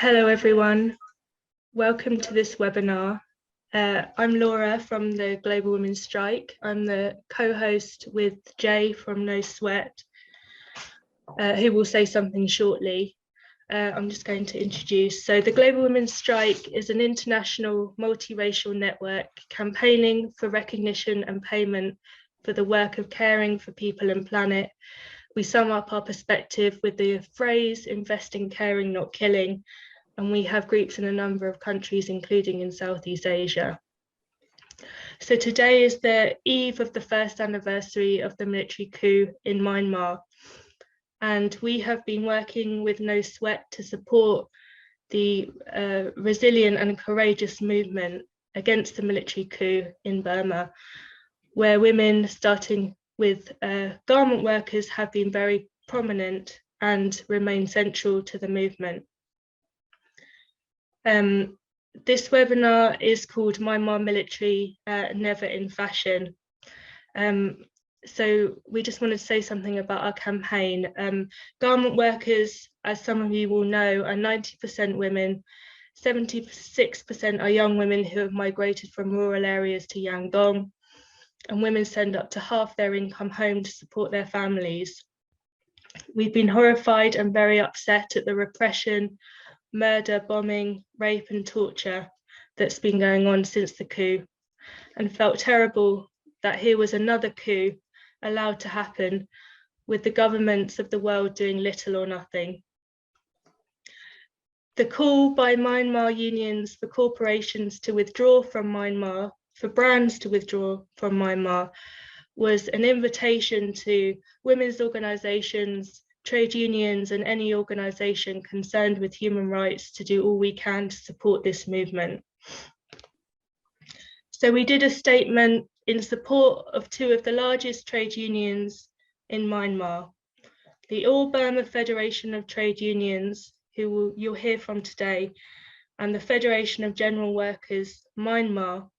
Hello everyone, welcome to this webinar. I'm Laura from the Global Women's Strike. I'm the co-host with Jay from No Sweat, who will say something shortly. I'm just going to introduce. So the Global Women's Strike is an international multiracial network campaigning for recognition and payment for the work of caring for people and planet. We sum up our perspective with the phrase invest in caring, not killing, and we have groups in a number of countries, including in Southeast Asia. So today is the eve of the first anniversary of the military coup in Myanmar, and we have been working with No Sweat to support the resilient and courageous movement against the military coup in Burma, where women, starting with garment workers, have been very prominent and remain central to the movement. This webinar is called Myanmar Military Never in Fashion. So we just wanted to say something about our campaign. Garment workers, as some of you will know, are 90% women. 76% are young women who have migrated from rural areas to Yangon, and women send up to half their income home to support their families. We've been horrified and very upset at the repression, murder, bombing, rape and torture that's been going on since the coup, and felt terrible that here was another coup allowed to happen with the governments of the world doing little or nothing. The call by Myanmar unions for corporations to withdraw from Myanmar, for brands to withdraw from Myanmar, was an invitation to women's organisations, trade unions and any organisation concerned with human rights to do all we can to support this movement. So we did a statement in support of two of the largest trade unions in Myanmar, the All Burma Federation of Trade Unions, who you'll hear from today, and the Federation of General Workers, Myanmar,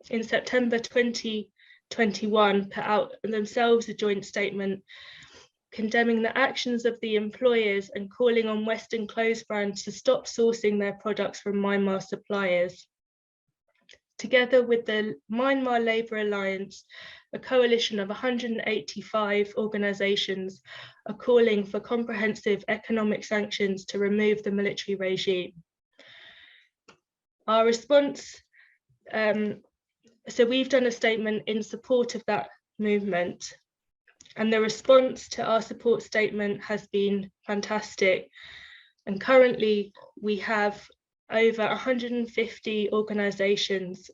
in September 2021 put out themselves a joint statement condemning the actions of the employers and calling on Western clothes brands to stop sourcing their products from Myanmar suppliers. Together with the Myanmar Labour Alliance, a coalition of 185 organisations are calling for comprehensive economic sanctions to remove the military regime. Our response, so we've done a statement in support of that movement, and the response to our support statement has been fantastic. And currently we have over 150 organisations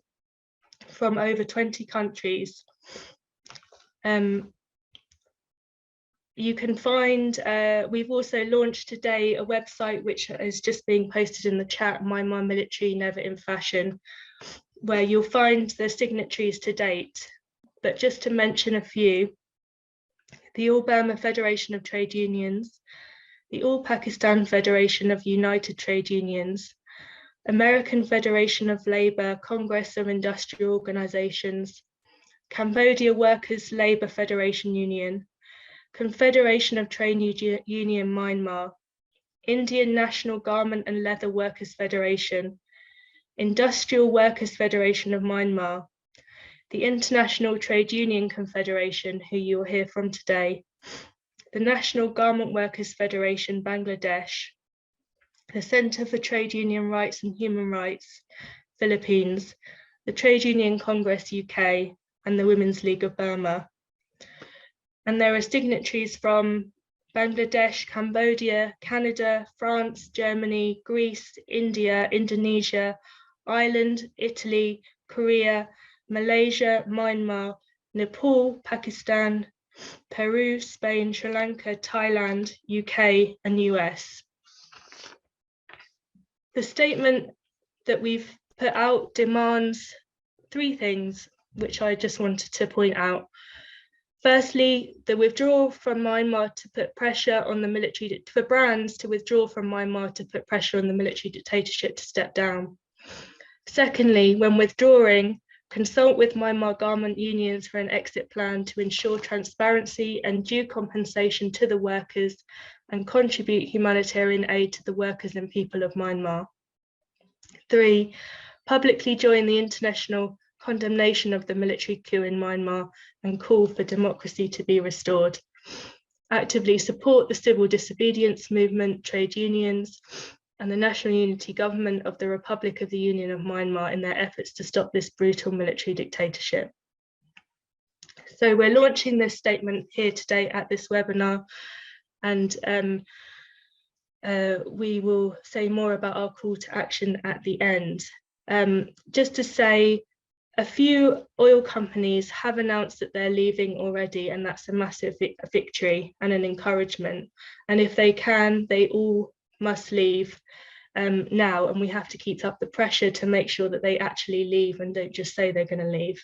from over 20 countries. You can find, we've also launched today a website which is just being posted in the chat, Myanmar Military Never in Fashion, where you'll find the signatories to date. But just to mention a few: the All Burma Federation of Trade Unions, the All Pakistan Federation of United Trade Unions, American Federation of Labour Congress of Industrial Organisations, Cambodia Workers' Labour Federation Union, Confederation of Trade Union Myanmar, Indian National Garment and Leather Workers Federation, Industrial Workers Federation of Myanmar, the International Trade Union Confederation, who you'll hear from today, the National Garment Workers Federation Bangladesh, the Centre for Trade Union Rights and Human Rights, Philippines, the Trade Union Congress UK, and the Women's League of Burma. And there are signatories from Bangladesh, Cambodia, Canada, France, Germany, Greece, India, Indonesia, Ireland, Italy, Korea, Malaysia, Myanmar, Nepal, Pakistan, Peru, Spain, Sri Lanka, Thailand, UK, and US. The statement that we've put out demands three things, which I just wanted to point out. Firstly, the withdrawal from Myanmar to put pressure on the military, for brands to withdraw from Myanmar to put pressure on the military dictatorship to step down. Secondly, when withdrawing, consult with Myanmar garment unions for an exit plan to ensure transparency and due compensation to the workers and contribute humanitarian aid to the workers and people of Myanmar. 3, publicly join the international condemnation of the military coup in Myanmar and call for democracy to be restored. Actively support the civil disobedience movement, trade unions, and the National Unity Government of the Republic of the Union of Myanmar in their efforts to stop this brutal military dictatorship. So we're launching this statement here today at this webinar, and we will say more about our call to action at the end. Just to say, a few oil companies have announced that they're leaving already, and that's a massive victory and an encouragement. And if they can, they all must leave now, and we have to keep up the pressure to make sure that they actually leave and don't just say they're going to leave.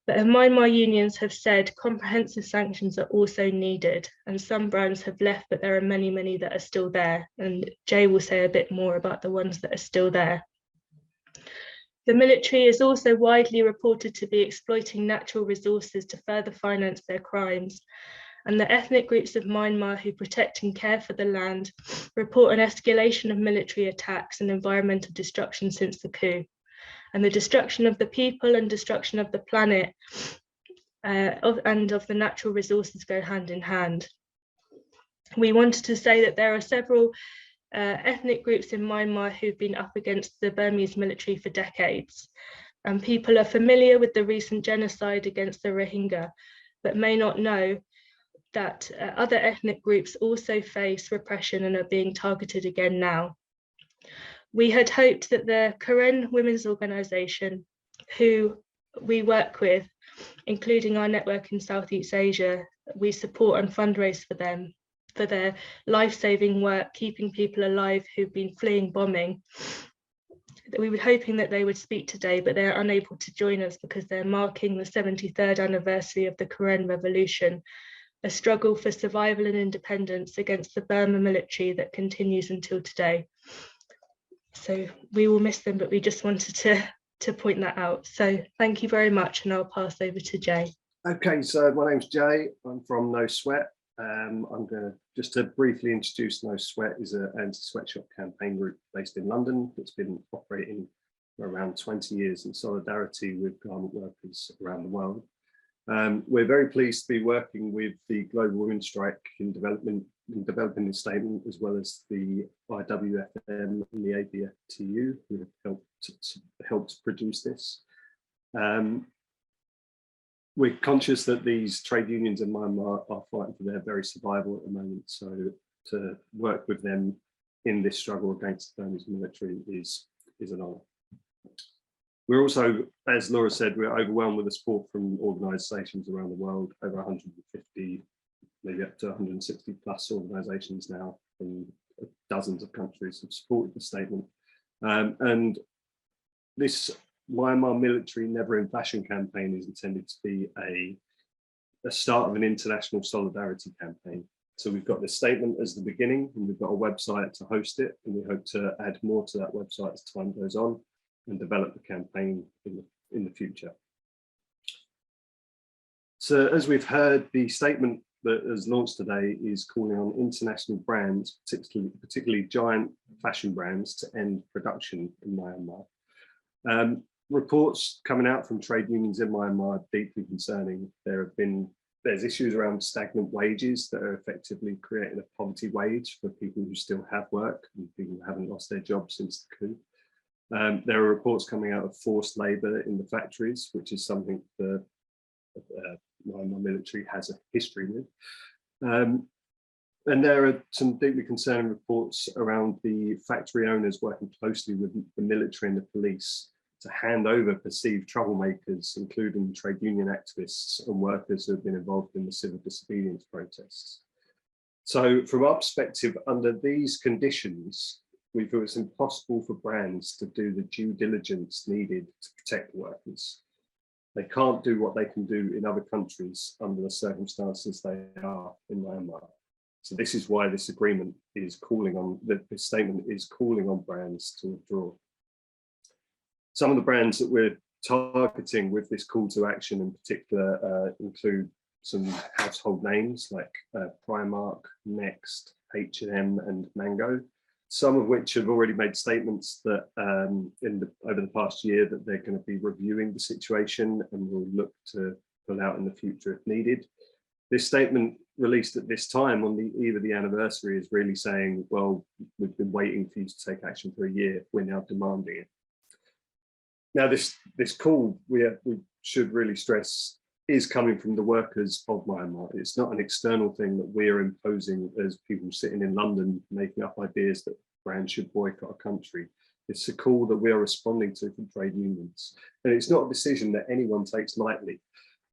But Myanmar unions have said comprehensive sanctions are also needed, and some brands have left, but there are many, many that are still there. And Jay will say a bit more about the ones that are still there. The military is also widely reported to be exploiting natural resources to further finance their crimes. And the ethnic groups of Myanmar who protect and care for the land report an escalation of military attacks and environmental destruction since the coup. And the destruction of the people and destruction of the planet and of the natural resources go hand in hand. We wanted to say that there are several ethnic groups in Myanmar who've been up against the Burmese military for decades. And people are familiar with the recent genocide against the Rohingya, but may not know that other ethnic groups also face repression and are being targeted again now. We had hoped that the Karen Women's Organisation, who we work with, including our network in Southeast Asia, we support and fundraise for them, for their life-saving work, keeping people alive who've been fleeing bombing. We were hoping that they would speak today, but they're unable to join us because they're marking the 73rd anniversary of the Karen Revolution, a struggle for survival and independence against the Burma military that continues until today. So we will miss them, but we just wanted to point that out. So thank you very much, and I'll pass over to Jay. Okay, so my name's Jay. I'm from No Sweat. I'm going to briefly introduce No Sweat is an anti-sweatshop campaign group based in London that's been operating for around 20 years in solidarity with garment workers around the world. We're very pleased to be working with the Global Women's Strike in developing this statement, as well as the IWFM and the ABFTU, who have helped produce this. We're conscious that these trade unions in Myanmar are fighting for their very survival at the moment, so to work with them in this struggle against the Burmese military is an honour. We're also, as Laura said, we're overwhelmed with the support from organisations around the world, over 150, maybe up to 160 plus organisations now from dozens of countries have supported the statement. And this Myanmar military Never in Fashion campaign is intended to be a start of an international solidarity campaign. So we've got this statement as the beginning, and we've got a website to host it, and we hope to add more to that website as time goes on and develop the campaign in the future. So as we've heard, the statement that is launched today is calling on international brands, particularly giant fashion brands, to end production in Myanmar. Reports coming out from trade unions in Myanmar are deeply concerning. There's issues around stagnant wages that are effectively creating a poverty wage for people who still have work and people who haven't lost their jobs since the coup. There are reports coming out of forced labour in the factories, which is something the Myanmar military has a history with. And there are some deeply concerning reports around the factory owners working closely with the military and the police to hand over perceived troublemakers, including trade union activists and workers who have been involved in the civil disobedience protests. So from our perspective, under these conditions, we feel it's impossible for brands to do the due diligence needed to protect the workers. They can't do what they can do in other countries under the circumstances they are in Myanmar. So this is why this agreement is calling on, this statement is calling on brands to withdraw. Some of the brands that we're targeting with this call to action in particular include some household names like Primark, Next, H&M and Mango, some of which have already made statements that over the past year that they're going to be reviewing the situation and will look to pull out in the future if needed. This statement released at this time on the eve of the anniversary is really saying, well, we've been waiting for you to take action for a year, we're now demanding it. Now this call, we should really stress, is coming from the workers of Myanmar. It's not an external thing that we're imposing as people sitting in London making up ideas that brands should boycott a country. It's a call that we are responding to from trade unions. And it's not a decision that anyone takes lightly.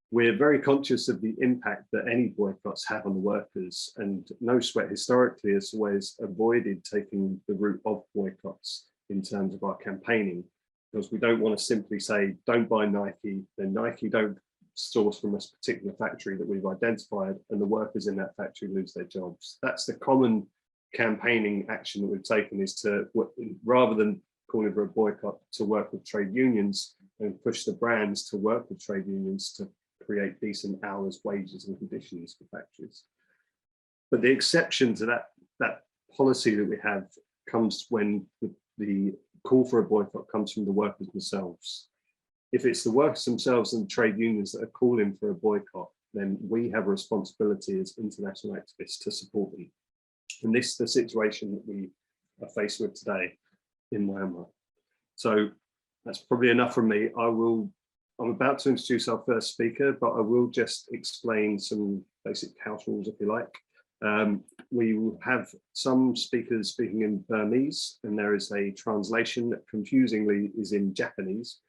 We're very conscious of the impact that any boycotts have on the workers, and No Sweat historically has always avoided taking the route of boycotts in terms of our campaigning, because we don't want to simply say, don't buy Nike, then Nike don't source from a particular factory that we've identified and the workers in that factory lose their jobs. That's the common campaigning action that we've taken, is to, rather than calling for a boycott, to work with trade unions and push the brands to work with trade unions to create decent hours, wages and conditions for factories. But the exception to that policy that we have comes when the call for a boycott comes from the workers themselves. If it's the workers themselves and trade unions that are calling for a boycott, then we have a responsibility as international activists to support them. And this is the situation that we are faced with today in Myanmar. So that's probably enough from me. I'm about to introduce our first speaker, but I will just explain some basic house rules, if you like. We will have some speakers speaking in Burmese, and there is a translation that confusingly is in Japanese.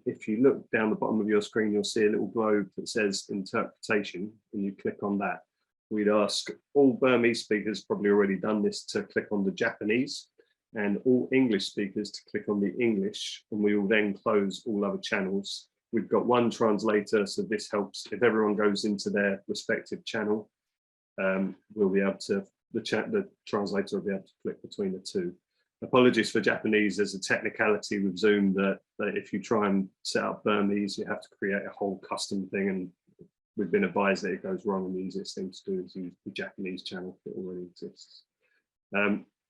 If you look down the bottom of your screen, you'll see a little globe that says interpretation, and you click on that. We'd ask all Burmese speakers, probably already done this, to click on the Japanese, and all English speakers to click on the English, and we will then close all other channels. We've got one translator, so this helps if everyone goes into their respective channel. We'll be able to, the translator will be able to flick between the two. Apologies for Japanese, there's a technicality with Zoom that if you try and set up Burmese, you have to create a whole custom thing, and we've been advised that it goes wrong, and the easiest thing to do is use the Japanese channel that already exists.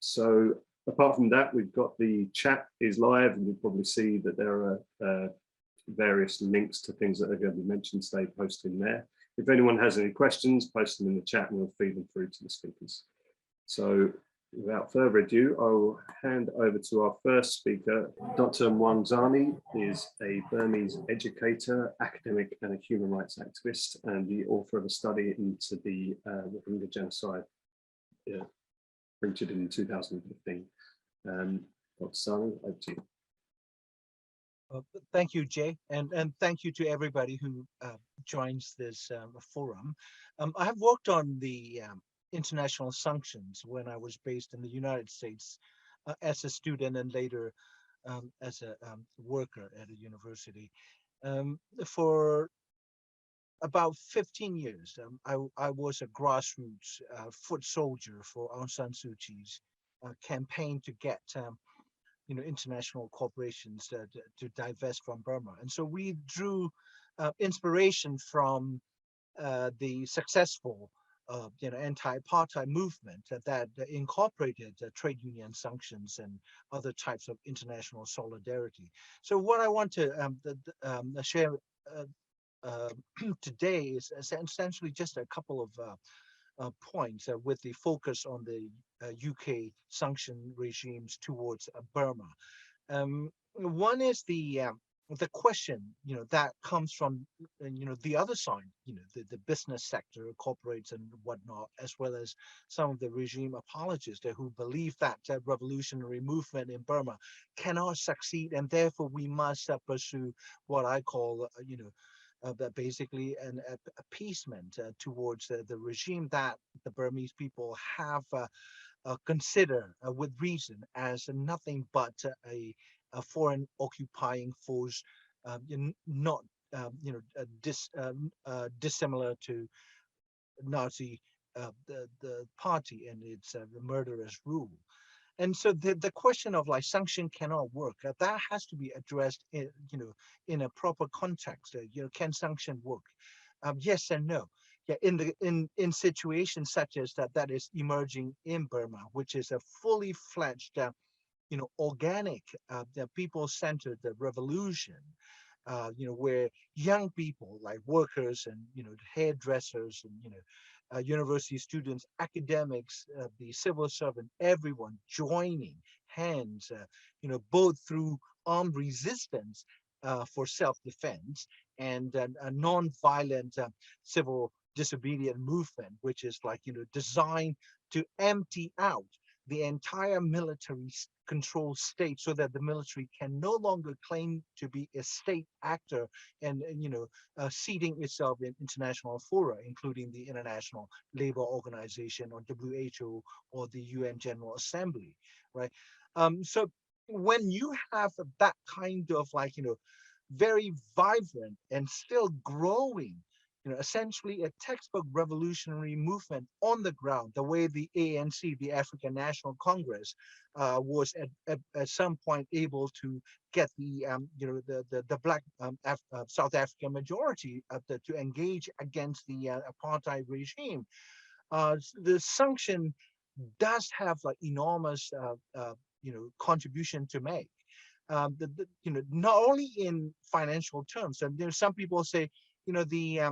So apart from that, we've got the chat is live, and you'll probably see that there are various links to things that are going to be mentioned today posted in there. If anyone has any questions, post them in the chat and we'll feed them through to the speakers. So without further ado, I'll hand over to our first speaker. Dr. Mwanzani is a Burmese educator, academic and a human rights activist, and the author of a study into the Rohingya genocide, printed in 2015. Dr. Sani, over to you. Thank you, Jay, and thank you to everybody who joins this forum. I have worked on the international sanctions when I was based in the United States as a student and later as a worker at a university. For about 15 years, I was a grassroots foot soldier for Aung San Suu Kyi's campaign to get international corporations to divest from Burma. And so we drew inspiration from the successful anti-apartheid movement that incorporated trade union sanctions and other types of international solidarity. So what I want to share today is essentially just a couple of points with the focus on the UK sanction regimes towards Burma. One is the question, that comes from, the other side, the business sector, corporates and whatnot, as well as some of the regime apologists who believe that revolutionary movement in Burma cannot succeed, and therefore we must pursue what I call, basically an appeasement towards the regime that the Burmese people have considered with reason as nothing but a foreign occupying force, not dissimilar to Nazi the party and its murderous rule. And so the question of sanction cannot work. That has to be addressed in a proper context. Can sanction work? Yes and no. in situations such as that is emerging in Burma, which is a fully fledged, organic, the people-centered revolution, where young people like workers and hairdressers and university students, academics, the civil servant, everyone joining hands, both through armed resistance for self-defense and a non-violent civil disobedient movement, which is designed to empty out the entire military control state so that the military can no longer claim to be a state actor and seating itself in international fora, including the International Labor Organization or WHO or the UN General Assembly, right? So when you have that kind of very vibrant and still growing, essentially a textbook revolutionary movement on the ground, the way the ANC, the African National Congress, was at some point able to get the black South African majority to engage against the apartheid regime. The sanction does have enormous contribution to make. Not only in financial terms, and some people say, the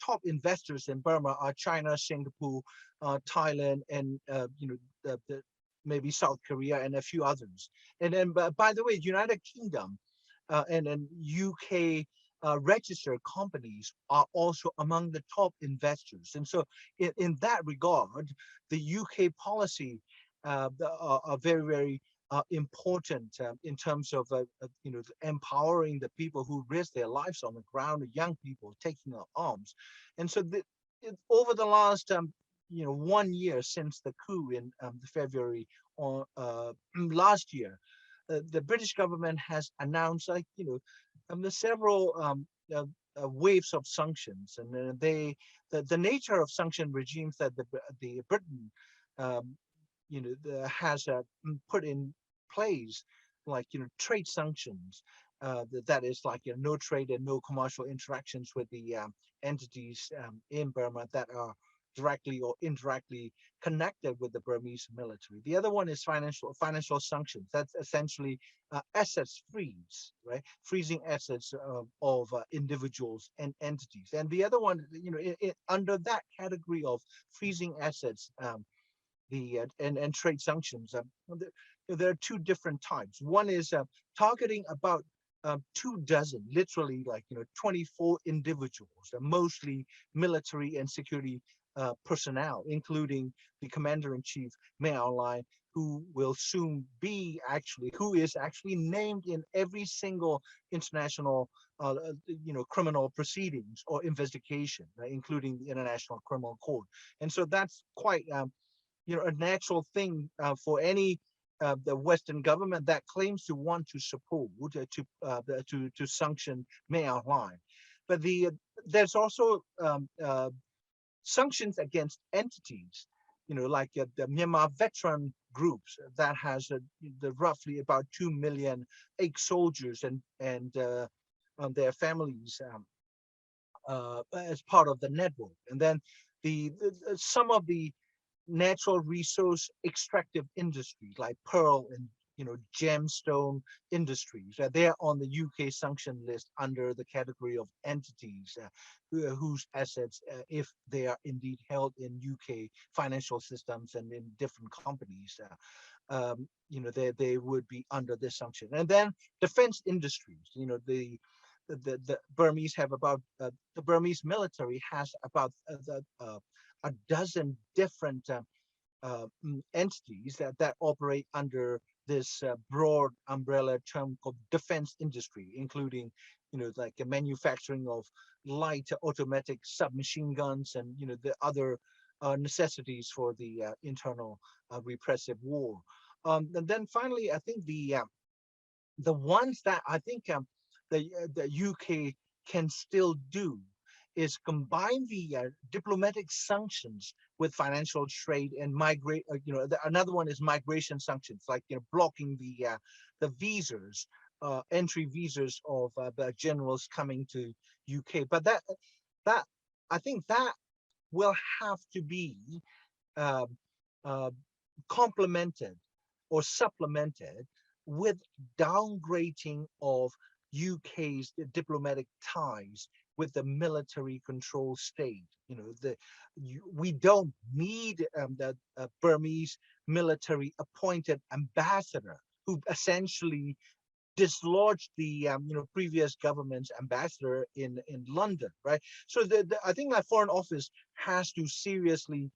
top investors in Burma are China, Singapore, Thailand, and maybe South Korea and a few others. And then, by the way, United Kingdom and then UK registered companies are also among the top investors. And so, in that regard, the UK policy are very, very important in terms of empowering the people who risk their lives on the ground, the young people taking up arms. And so over the last 1 year since the coup in February or last year, the British government has announced the several waves of sanctions, and the nature of sanction regimes that the Britain has put in place, trade sanctions, that is no trade and no commercial interactions with the entities in Burma that are directly or indirectly connected with the Burmese military. The other one is financial sanctions. That's essentially assets freeze, right? Freezing assets of individuals and entities. And the other one, under that category of freezing assets, and trade sanctions, there are two different types. One is targeting about 24 literally 24 individuals, mostly military and security personnel, including the commander-in-chief, Mayor Online, who will soon be who is actually named in every single international criminal proceedings or investigation, including the International Criminal Court. And so that's quite a natural thing for any the Western government that claims to want to support to sanction Mayor Line. But there's also sanctions against entities, like the Myanmar veteran groups that has the roughly about 2 million ex-soldiers and their families as part of the network. And then some of the natural resource extractive industries like pearl and gemstone industries, they're on the UK sanction list under the category of entities whose assets, if they are indeed held in UK financial systems and in different companies, they would be under this sanction. And then defense industries, the Burmese have about the Burmese military has about a dozen different entities that operate under this broad umbrella term called defense industry, including like the manufacturing of light automatic submachine guns and the other necessities for the internal repressive war. And then finally, I think the ones that I think the UK can still do is combine the diplomatic sanctions with financial trade and migrate. Another one is migration sanctions, like blocking the visas, entry visas of the generals coming to UK. But that I think that will have to be uh, uh, complemented or supplemented with downgrading of UK's diplomatic ties with the military control state. We don't need the Burmese military appointed ambassador who essentially dislodged the previous government's ambassador in London, right? So I think that Foreign Office has to seriously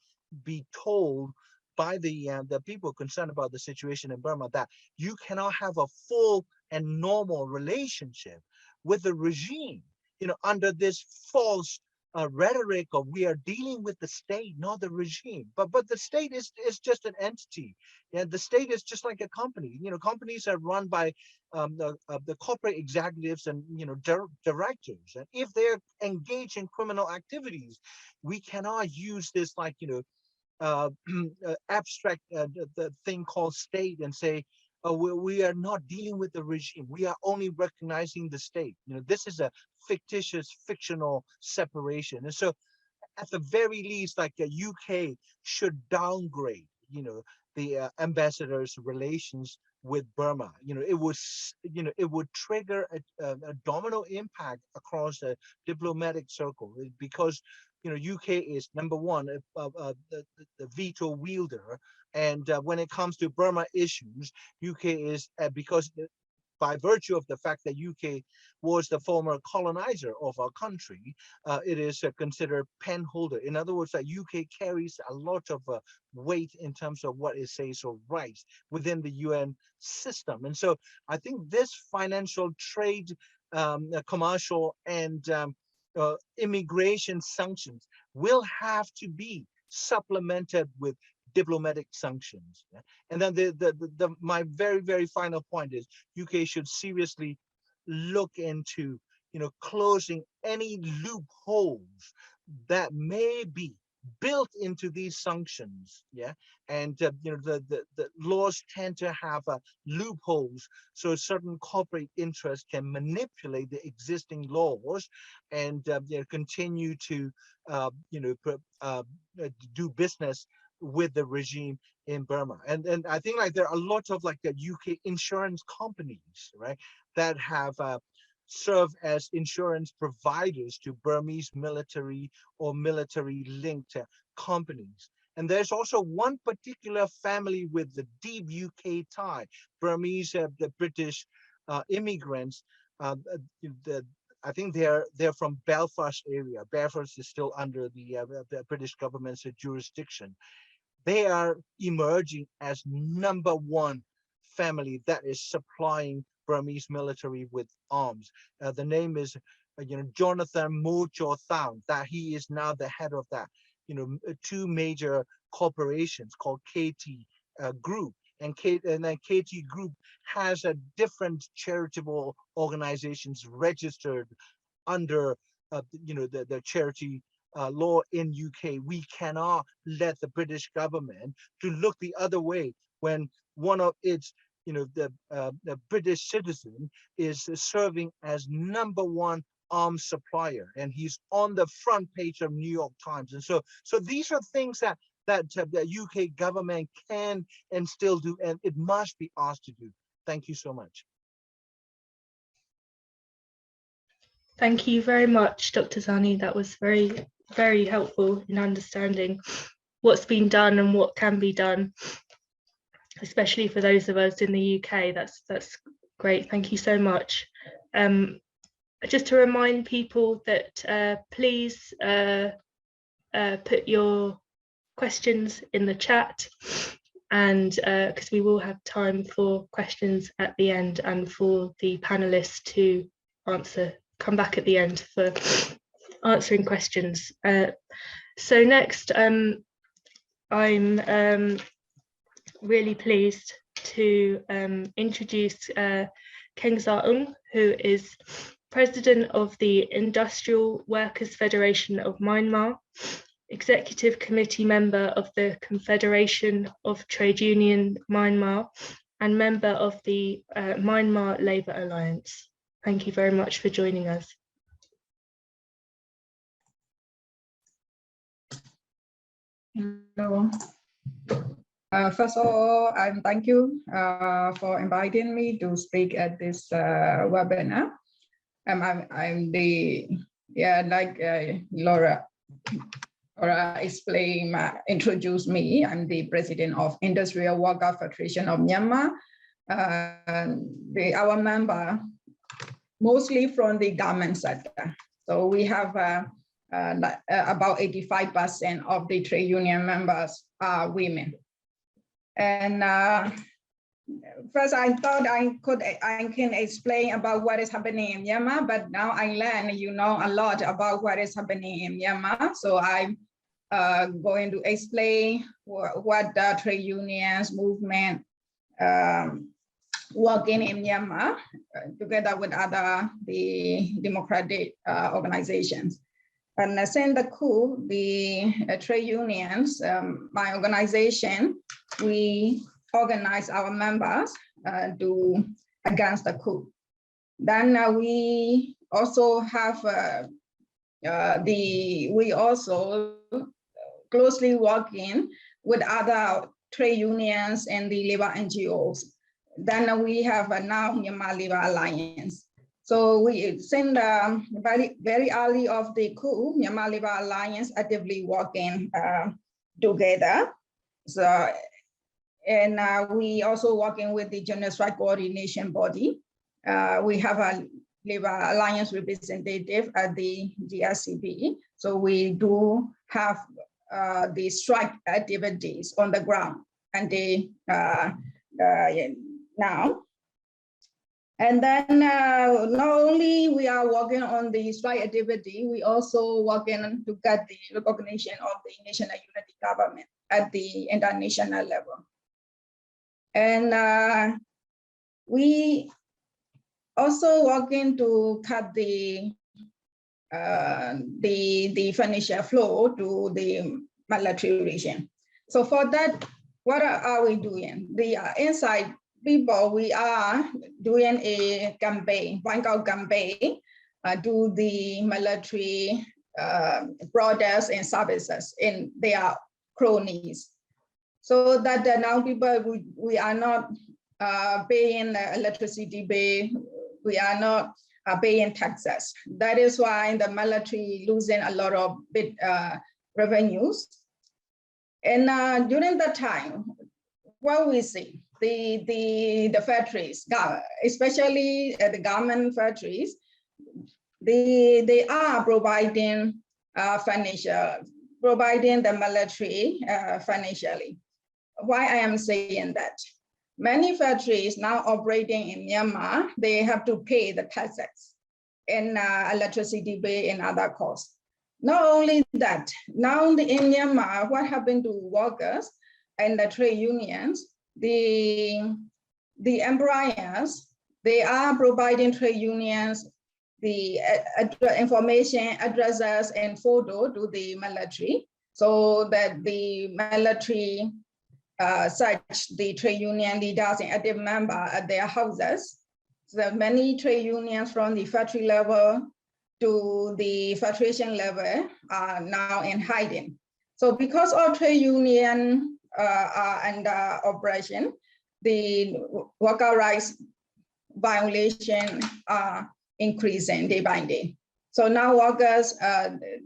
be told by the people concerned about the situation in Burma that you cannot have a full and normal relationship with the regime, under this false rhetoric of we are dealing with the state, not the regime. But the state is just an entity. Yeah, the state is just like a company. Companies are run by the corporate executives and directors. And if they're engaged in criminal activities, we cannot use this like abstract the thing called state and say, oh, we are not dealing with the regime. We are only recognizing the state. This is a fictitious, fictional separation. And so at the very least, like the UK should downgrade, the ambassador's relations with Burma. It would trigger a domino impact across the diplomatic circle, because UK is number one, the veto wielder, and when it comes to Burma issues, UK is because by virtue of the fact that UK was the former colonizer of our country, it is considered pen holder. In other words, that UK carries a lot of weight in terms of what it says or writes within the UN system. And so I think this financial trade, commercial and immigration sanctions will have to be supplemented with diplomatic sanctions. Yeah? And then my very, very final point is UK should seriously look into closing any loopholes that may be built into these sanctions. Yeah, and the laws tend to have loopholes, so certain corporate interests can manipulate the existing laws and continue to do business with the regime in Burma. And I think like there are a lot of like the UK insurance companies, right, that have served as insurance providers to Burmese military or military linked companies. And there's also one particular family with the deep UK tie, Burmese, the British immigrants. I think they're from Belfast area. Belfast is still under the British government's jurisdiction. They are emerging as number one family that is supplying Burmese military with arms. The name is, Jonathan Mo Chaw Thang, that he is now the head of that, two major corporations called KT Group. And then KT Group has a different charitable organizations registered under, the charity law in UK. We cannot let the British government to look the other way when one of its, the British citizen is serving as number one arms supplier, and he's on the front page of New York Times. And so these are things that the UK government can and still do, and it must be asked to do. Thank you so much. Thank you very much, Dr. Zani. That was very, very helpful in understanding what's been done and what can be done, especially for those of us in the UK. That's great. Thank you so much. Just to remind people that please put your questions in the chat, and because we will have time for questions at the end and for the panelists to come back at the end for answering questions. So next, I'm really pleased to introduce Keng Zarung, who is President of the Industrial Workers Federation of Myanmar, Executive Committee member of the Confederation of Trade Union Myanmar, and member of the Myanmar Labour Alliance. Thank you very much for joining us. Hello. First of all, thank you for inviting me to speak at this webinar. I'm the, like Laura explained, introduced me. I'm the president of Industrial Worker Federation of Myanmar. Our member mostly from the garment sector. So we have about 85% of the trade union members are women. And first I thought I can explain about what is happening in Myanmar, but now I learned, a lot about what is happening in Myanmar. So I'm going to explain what the trade unions movement working in Myanmar together with the democratic organizations. And since the coup, the trade unions, my organization, we organize our members against the coup. Then we also have we also closely working with other trade unions and the labor NGOs. Then we have now Myanmar Labor Alliance. So we since very early of the coup, Myanmar Labor Alliance actively working together. So and we also working with the Genocide Coordination Body. We have a Labor Alliance representative at the GRCB. So we do have the strike activities on the ground and now. And then not only we are working on the strike activity, we also working to get the recognition of the national unity government at the international level. And we also working to cut the financial flow to the military region. So for that, what are we doing? The inside people, we are doing a campaign, point-out campaign, to the military products and services in their cronies. So that now people, we are not paying electricity bill, we are not paying taxes. That is why the military losing a lot of revenues. And during that time, what we see, the factories, especially the garment factories, they are providing providing the military financially. Why I am saying that? Many factories now operating in Myanmar, they have to pay the taxes and electricity bill and other costs. Not only that, now in Myanmar, what happened to workers and the trade unions, the employers, they are providing trade unions the information, addresses, and photo to the military, so that the military search the trade union leaders and active members at their houses. So many trade unions from the factory level to the federation level are now in hiding. So because of trade union are under operation, the worker rights violation are increasing day by day. So now workers,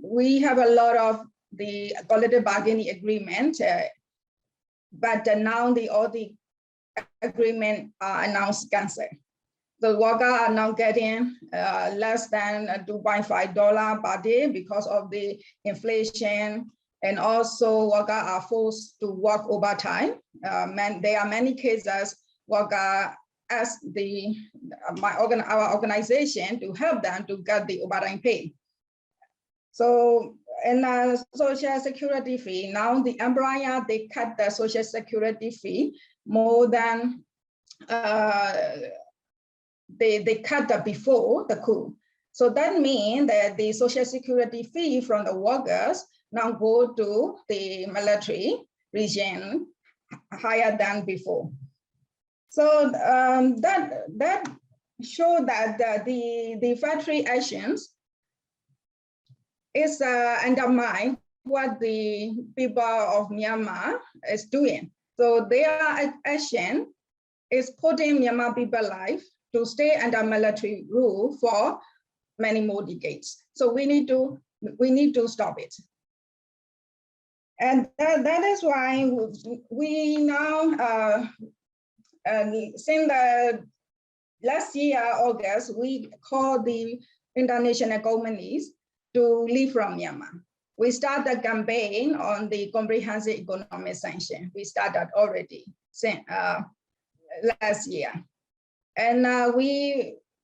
we have a lot of the collective bargaining agreement, but now all the agreement are announced canceled. The workers are now getting less than $2.5 per day because of the inflation, and also workers are forced to work overtime. There are many cases workers ask our organization to help them to get the overtime pay. So, and social security fee, now the employer, they cut the social security fee more than they cut that before the coup. So that means that the social security fee from the workers now go to the military region higher than before. So that show that the factory actions is undermine what the people of Myanmar is doing. So their action is putting Myanmar people life to stay under military rule for many more decades. So we need to stop it. And that is why we now, since the last year, August, we called the international companies to leave from Myanmar. We started a campaign on the comprehensive economic sanction. We started already since last year. And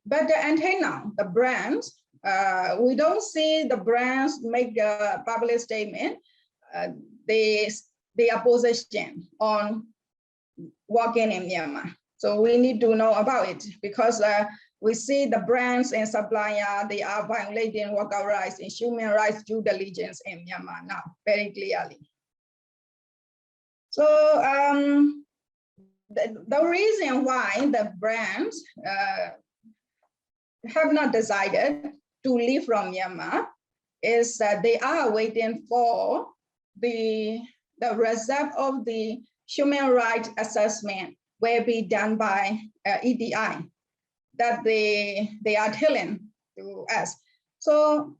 but until now, the brands, we don't see the brands make a public statement, their position on working in Myanmar. So we need to know about it because we see the brands and supplier, they are violating worker rights and human rights due diligence in Myanmar now very clearly. So the reason why the brands have not decided to leave from Myanmar is that they are waiting for the result of the human rights assessment will be done by EDI that they are telling to us. So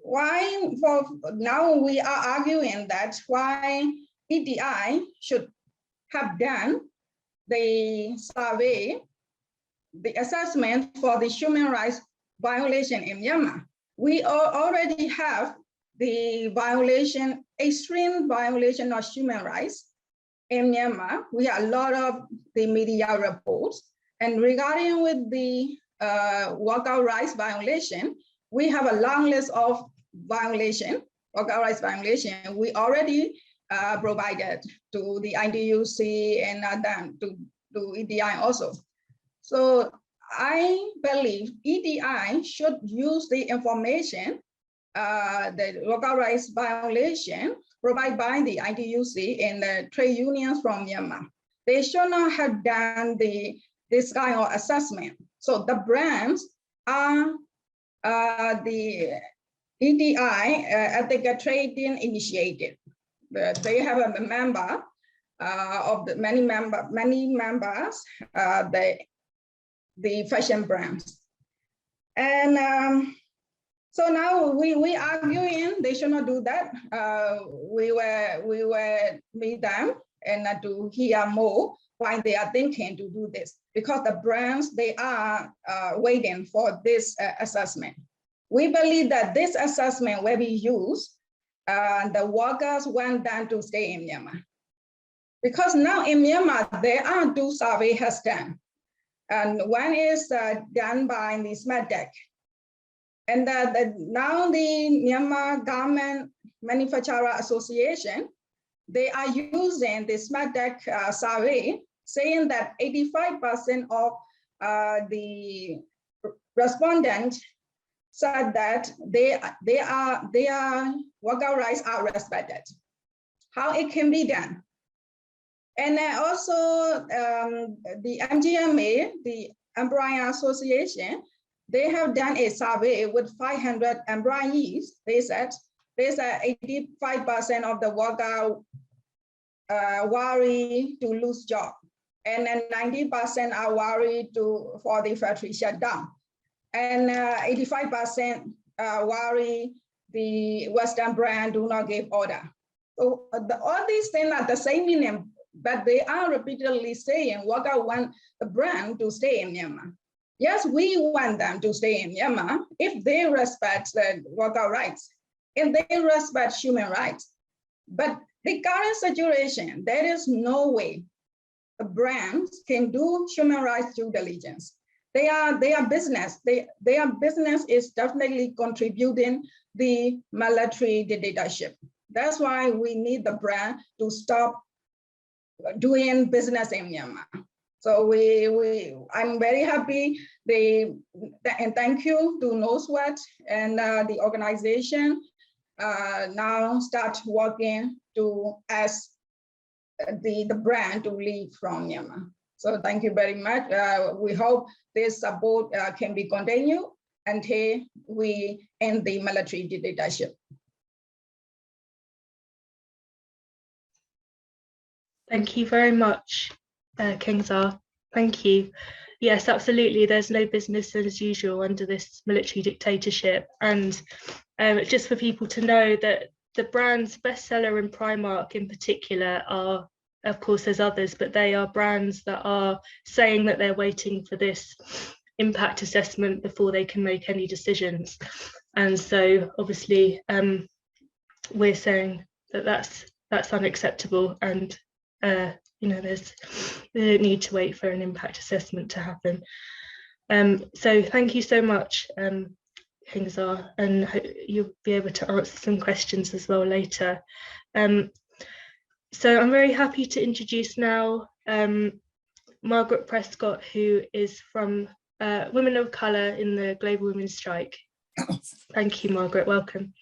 why for now we are arguing that why EDI should have done the survey, the assessment for the human rights violation in Myanmar. We already have the violation, extreme violation of human rights in Myanmar. We have a lot of the media reports. And regarding with the worker rights violation, we have a long list of violation, worker rights violation. We already provided to the IDUC and to EDI also. So I believe EDI should use the information, the worker rights violation provided by the IDUC and the trade unions from Myanmar. They should not have done this kind of assessment. So the brands are the EDI ethical trading initiative. They have a member of the many members, the fashion brands. And so now we arguing they should not do that. We were meet them and to hear more why they are thinking to do this, because the brands, they are waiting for this assessment. We believe that this assessment will be used, the workers want them to stay in Myanmar. Because now in Myanmar, there are two surveys has done. And one is done by the SMATEC. And now the Myanmar Garment Manufacturer Association, they are using the SMATEC survey, saying that 85% of the respondents said that their worker rights are respected. How it can be done? And also the MGMA, the Employer Association, they have done a survey with 500 employees. They said 85% of the worker worry to lose job, and then 90% are worried for the factory shutdown, and 85% worry the Western brand do not give order. So all these things are the same meaning, but they are repeatedly saying worker want the brand to stay in Myanmar. Yes, we want them to stay in Myanmar if they respect the worker rights, if they respect human rights. But the current situation, there is no way the brands can do human rights due diligence. They are business. Their business is definitely contributing the military dictatorship. That's why we need the brand to stop doing business in Myanmar. So I'm very happy. And thank you to Noswat and the organization now start working to ask the brand to leave from Myanmar. So thank you very much. We hope this support can be continued until we end the military dictatorship. Thank you very much, Keng Zarung. Thank you. Yes, absolutely. There's no business as usual under this military dictatorship. And just for people to know that the brand's bestseller in Primark in particular are, of course, there's others, but they are brands that are saying that they're waiting for this impact assessment before they can make any decisions. And so obviously we're saying that that's unacceptable, and you know, they don't need to wait for an impact assessment to happen. So thank you so much, Keng Zarung, and you'll be able to answer some questions as well later. So I'm very happy to introduce now Margaret Prescott, who is from Women of Colour in the Global Women's Strike. Thank you, Margaret. Welcome.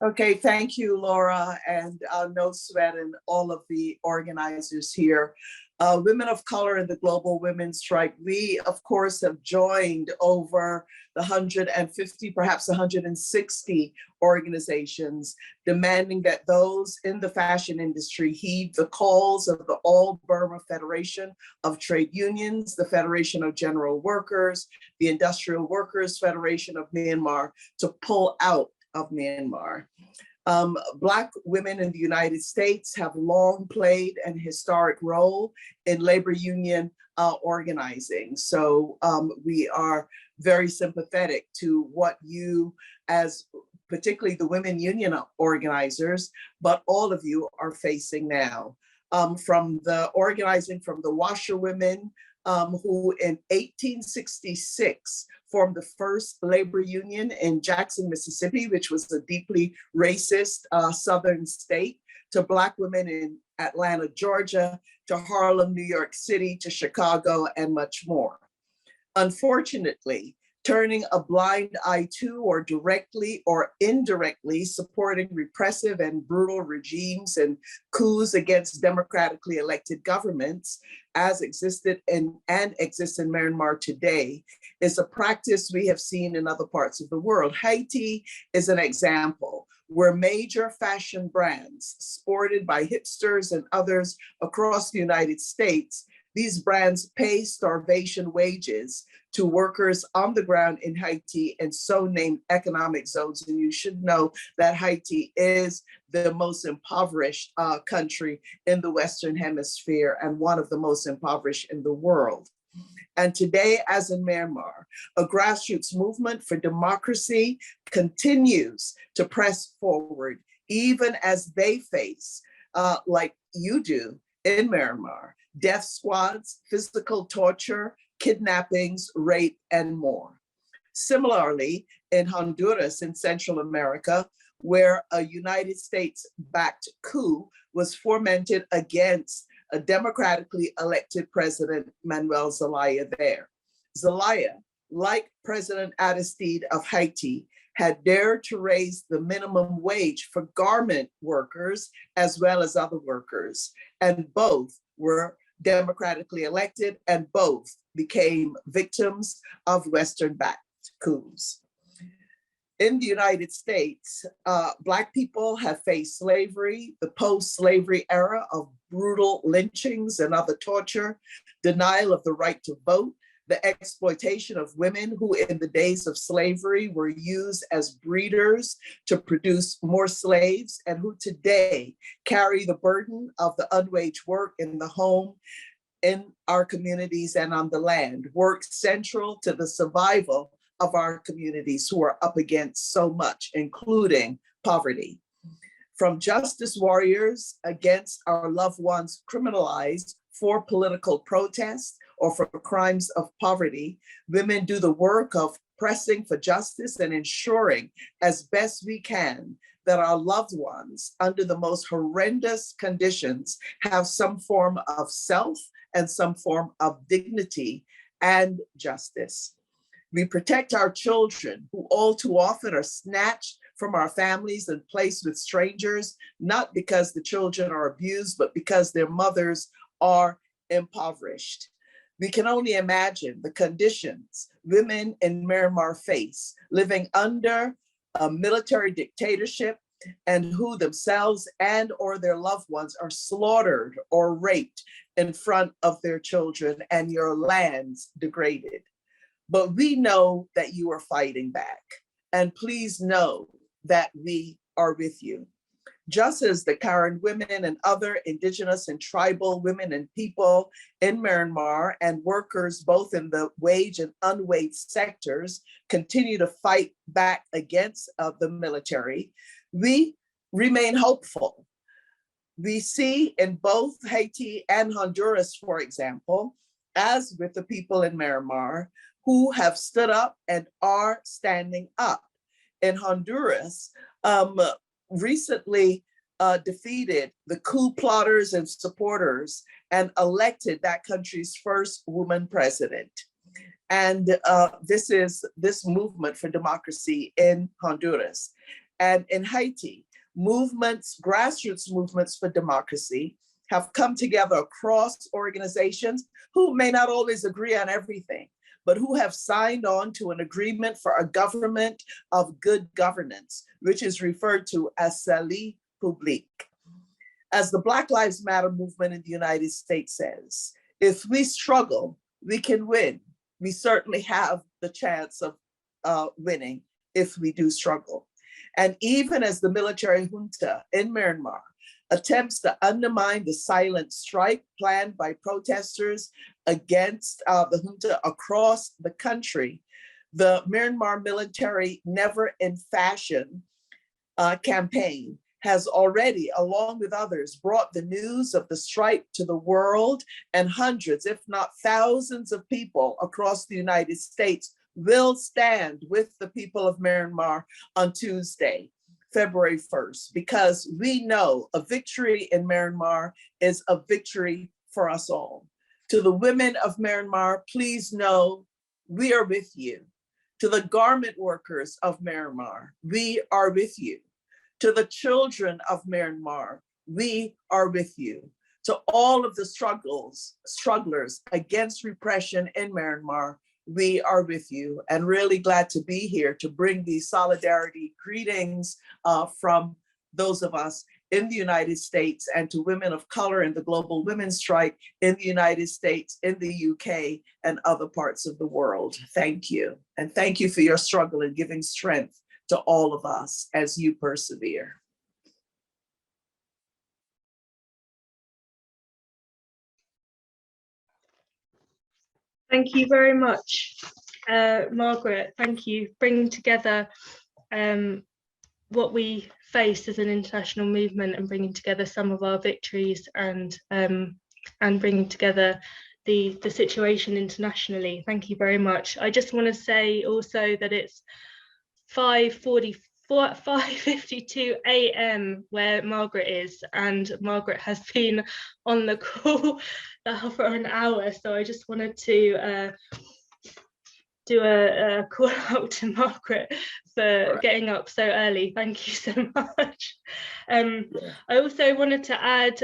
Okay, thank you, Laura, and no sweat and all of the organizers here. Women of Color in the Global Women's Strike, we, of course, have joined over the 150, perhaps 160 organizations, demanding that those in the fashion industry heed the calls of the All Burma Federation of Trade Unions, the Federation of General Workers, the Industrial Workers Federation of Myanmar, to pull out of Myanmar. Black women in the United States have long played an historic role in labor union organizing. So we are very sympathetic to what you, as particularly the women union organizers, but all of you are facing now. From the organizing from the washerwomen who in 1866 formed the first labor union in Jackson, Mississippi, which was a deeply racist Southern state, to Black women in Atlanta, Georgia, to Harlem, New York City, to Chicago, and much more. Unfortunately, turning a blind eye to or directly or indirectly supporting repressive and brutal regimes and coups against democratically elected governments as existed and exists in Myanmar today is a practice we have seen in other parts of the world. Haiti is an example where major fashion brands sported by hipsters and others across the United States, these brands pay starvation wages to workers on the ground in Haiti and so named economic zones. And you should know that Haiti is the most impoverished country in the Western Hemisphere and one of the most impoverished in the world. And today, as in Myanmar, a grassroots movement for democracy continues to press forward, even as they face, like you do in Myanmar, death squads, physical torture, kidnappings, rape, and more. Similarly, in Honduras in Central America, where a United States-backed coup was fomented against a democratically elected president, Manuel Zelaya there. Zelaya, like President Aristide of Haiti, had dared to raise the minimum wage for garment workers as well as other workers, and both were democratically elected and both became victims of Western-backed coups. In the United States, Black people have faced slavery, the post-slavery era of brutal lynchings and other torture, denial of the right to vote, the exploitation of women who in the days of slavery were used as breeders to produce more slaves and who today carry the burden of the unwaged work in the home, in our communities and on the land, work central to the survival of our communities who are up against so much, including poverty. From justice warriors against our loved ones criminalized for political protest or for crimes of poverty, women do the work of pressing for justice and ensuring as best we can that our loved ones under the most horrendous conditions have some form of self and some form of dignity and justice. We protect our children who all too often are snatched from our families and placed with strangers, not because the children are abused, but because their mothers are impoverished. We can only imagine the conditions women in Myanmar face, living under a military dictatorship and who themselves and or their loved ones are slaughtered or raped in front of their children and your lands degraded. But we know that you are fighting back, and please know that we are with you. Just as the Karen women and other indigenous and tribal women and people in Myanmar and workers both in the wage and unwaged sectors continue to fight back against the military, we remain hopeful. We see in both Haiti and Honduras, for example, as with the people in Myanmar, who have stood up and are standing up. In Honduras, recently defeated the coup plotters and supporters and elected that country's first woman president. And this movement for democracy in Honduras. And in Haiti, grassroots movements for democracy have come together across organizations who may not always agree on everything, but who have signed on to an agreement for a government of good governance, which is referred to as Salut Public. As the Black Lives Matter movement in the United States says, if we struggle, we can win. We certainly have the chance of winning if we do struggle. And even as the military junta in Myanmar attempts to undermine the silent strike planned by protesters against the junta across the country, the Myanmar military Never in Fashion campaign has already, along with others, brought the news of the strike to the world, and hundreds, if not thousands of people across the United States will stand with the people of Myanmar on Tuesday, February 1st, because we know a victory in Myanmar is a victory for us all. To the women of Myanmar, please know we are with you. To the garment workers of Myanmar, we are with you. To the children of Myanmar, we are with you. To all of the strugglers against repression in Myanmar, we are with you, and really glad to be here to bring these solidarity greetings from those of us in the United States, and to women of color in the global women's strike in the United States, in the UK, and other parts of the world. Thank you. And thank you for your struggle in giving strength to all of us as you persevere. Thank you very much, Margaret. Thank you. Bringing together what we face as an international movement, and bringing together some of our victories, and bringing together the situation internationally. Thank you very much. I just want to say also that it's 5:52 a.m. where Margaret is, and Margaret has been on the call for an hour, so I just wanted to do a call out to Margaret for getting up so early. Thank you so much. I also wanted to add,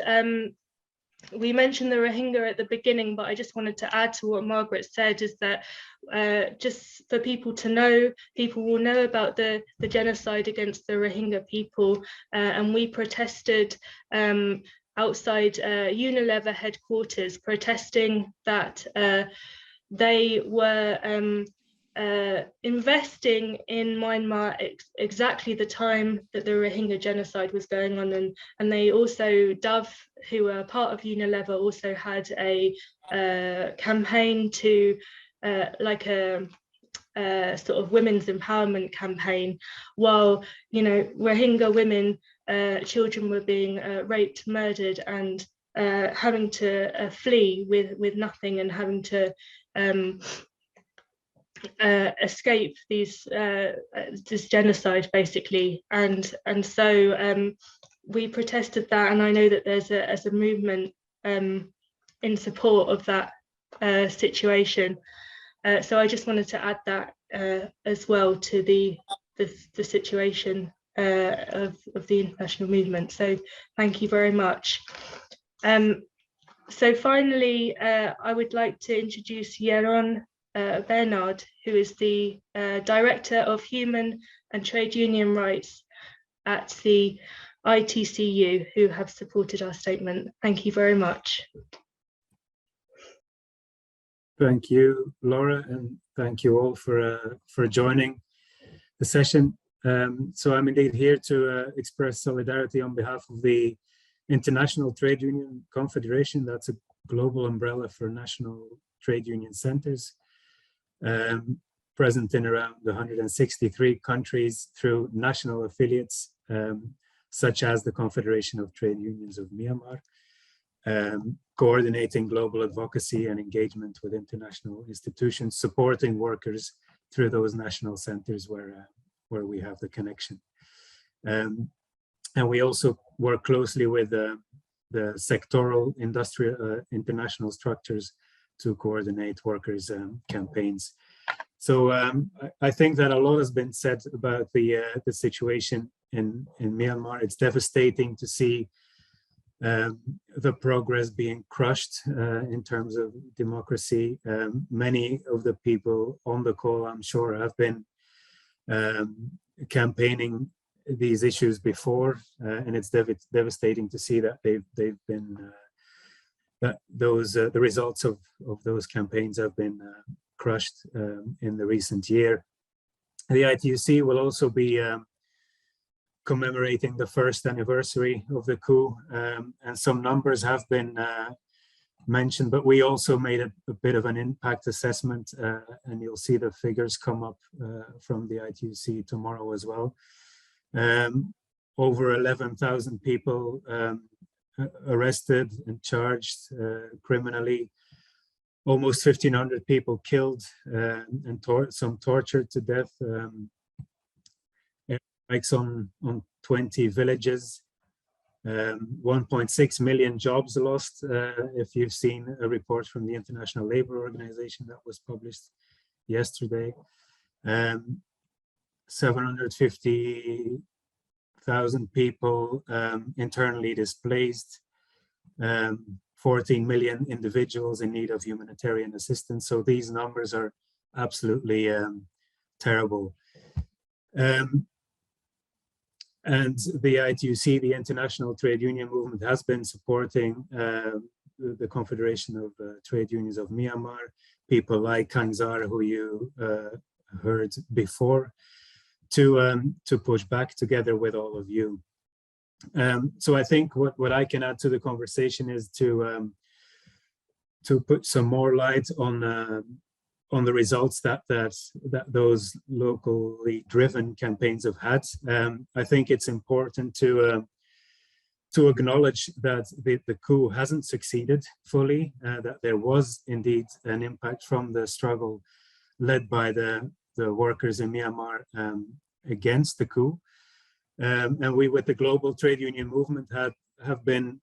we mentioned the Rohingya at the beginning, but I just wanted to add to what Margaret said, is that just for people to know, people will know about the genocide against the Rohingya people, and we protested outside Unilever headquarters, protesting that they were investing in Myanmar exactly the time that the Rohingya genocide was going on, and they also, Dove, who are part of Unilever, also had a campaign to like a sort of women's empowerment campaign, while, you know, Rohingya women, children were being raped, murdered, and having to flee with nothing, and having to escape this genocide, basically. And so we protested that, and I know that there's a movement in support of that situation. So I just wanted to add that as well to the situation of the international movement. So thank you very much. So finally, I would like to introduce Jeroen Bernard, who is the Director of Human and Trade Union Rights at the ITCU who have supported our statement. Thank you very much. Thank you, Laura, and thank you all for joining the session. So I'm indeed here to express solidarity on behalf of the International Trade Union Confederation. That's a global umbrella for national trade union centers, present in around 163 countries through national affiliates, such as the Confederation of Trade Unions of Myanmar, coordinating global advocacy and engagement with international institutions, supporting workers through those national centers where we have the connection. And we also work closely with the sectoral industrial international structures to coordinate workers' campaigns. So I think that a lot has been said about the situation in Myanmar. It's devastating to see the progress being crushed in terms of democracy. Many of the people on the call, I'm sure, have been campaigning these issues before, and it's devastating to see that they've been that those the results of those campaigns have been crushed in the recent year. The ITUC will also be commemorating the first anniversary of the coup, and some numbers have been mentioned, but we also made a bit of an impact assessment, and you'll see the figures come up from the ITUC tomorrow as well. Over 11,000 people arrested and charged criminally, almost 1,500 people killed and some tortured to death, strikes on 20 villages, 1.6 million jobs lost. If you've seen a report from the International Labour Organization that was published yesterday, 750,000 people internally displaced, 14 million individuals in need of humanitarian assistance. So these numbers are absolutely terrible. And the ITUC, the International Trade Union Movement, has been supporting the Confederation of Trade Unions of Myanmar, people like Keng Zarung, who you heard before, to push back together with all of you. So I think what I can add to the conversation is to put some more light on the results that those locally driven campaigns have had. I think it's important to acknowledge that the coup hasn't succeeded fully, that there was indeed an impact from the struggle led by the workers in Myanmar against the coup. And we, with the Global Trade Union Movement, have been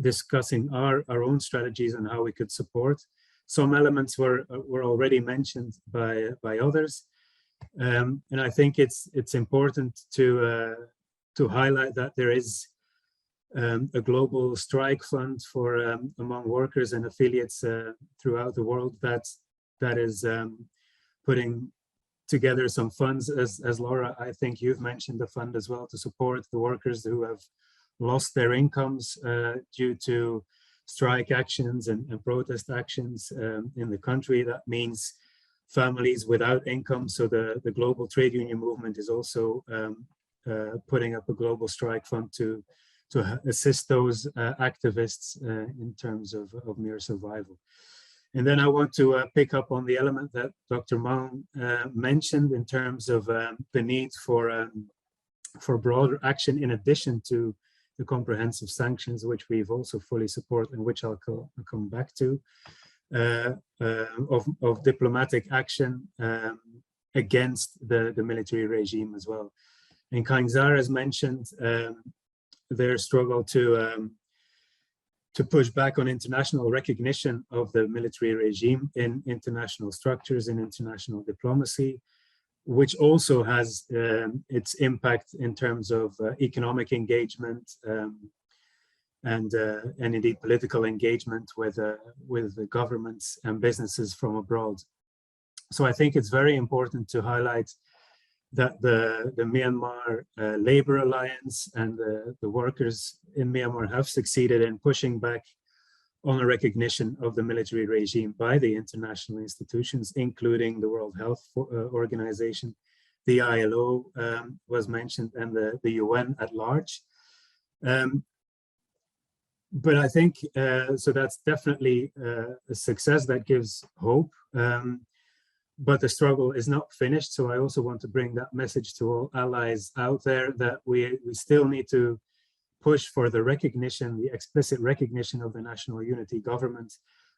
discussing our own strategies and how we could support. Some elements were already mentioned by others, and I think it's important to highlight that there is a global strike fund for among workers and affiliates throughout the world that is putting together some funds, as Laura, I think you've mentioned the fund as well, to support the workers who have lost their incomes due to strike actions and protest actions in the country. That means families without income. So the Global Trade Union Movement is also putting up a global strike fund to assist those activists in terms of mere survival. And then I want to pick up on the element that Dr. Maung mentioned in terms of the need for broader action in addition to the comprehensive sanctions, which we've also fully supported and which I'll come back to, of diplomatic action against the military regime as well. And Keng Zarung has mentioned their struggle to push back on international recognition of the military regime in international structures, in international diplomacy, which also has its impact in terms of economic engagement and indeed political engagement with the governments and businesses from abroad. So I think it's very important to highlight that the Myanmar Labor Alliance and the workers in Myanmar have succeeded in pushing back on a recognition of the military regime by the international institutions, including the World Health Organization, the ILO was mentioned, and the UN at large. But I think, so that's definitely a success that gives hope. But the struggle is not finished. So I also want to bring that message to all allies out there that we still need to push for the recognition, the explicit recognition of the national unity government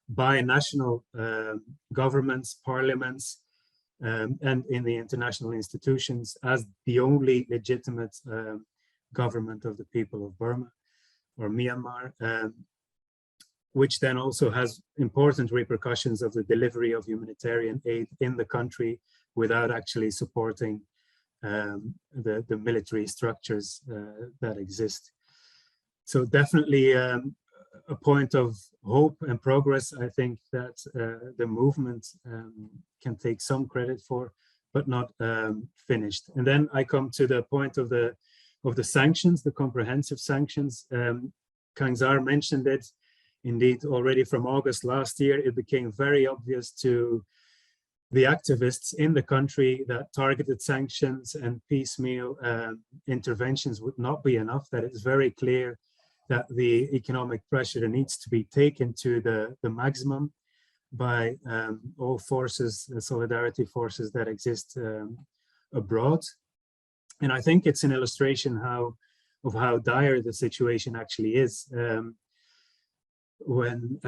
by national governments, parliaments, and in the international institutions as the only legitimate government of the people of Burma or Myanmar, which then also has important repercussions of the delivery of humanitarian aid in the country without actually supporting the military structures that exist. So definitely a point of hope and progress, I think, that the movement can take some credit for, but not finished. And then I come to the point of the sanctions, the comprehensive sanctions. Keng Zarung mentioned it. Indeed, already from August last year, it became very obvious to the activists in the country that targeted sanctions and piecemeal interventions would not be enough, that it's very clear that the economic pressure needs to be taken to the maximum by all forces, solidarity forces that exist abroad. And I think it's an illustration of how dire the situation actually is. When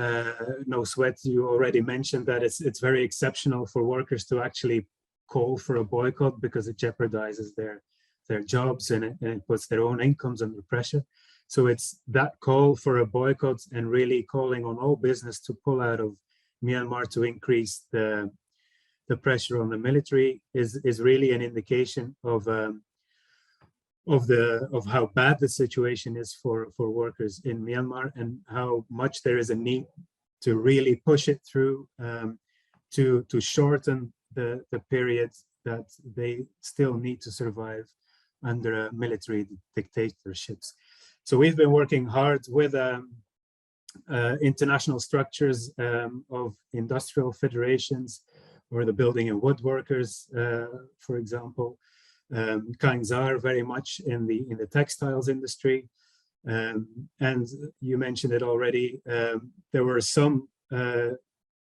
No Sweat, you already mentioned that it's very exceptional for workers to actually call for a boycott because it jeopardizes their jobs and it puts their own incomes under pressure. So it's that call for a boycott and really calling on all business to pull out of Myanmar to increase the pressure on the military is really an indication of how bad the situation is for workers in Myanmar and how much there is a need to really push it through to shorten the period that they still need to survive under military dictatorships. So we've been working hard with international structures of industrial federations or the building and woodworkers, for example. Keng Zarung very much in the textiles industry, and you mentioned it already. There were some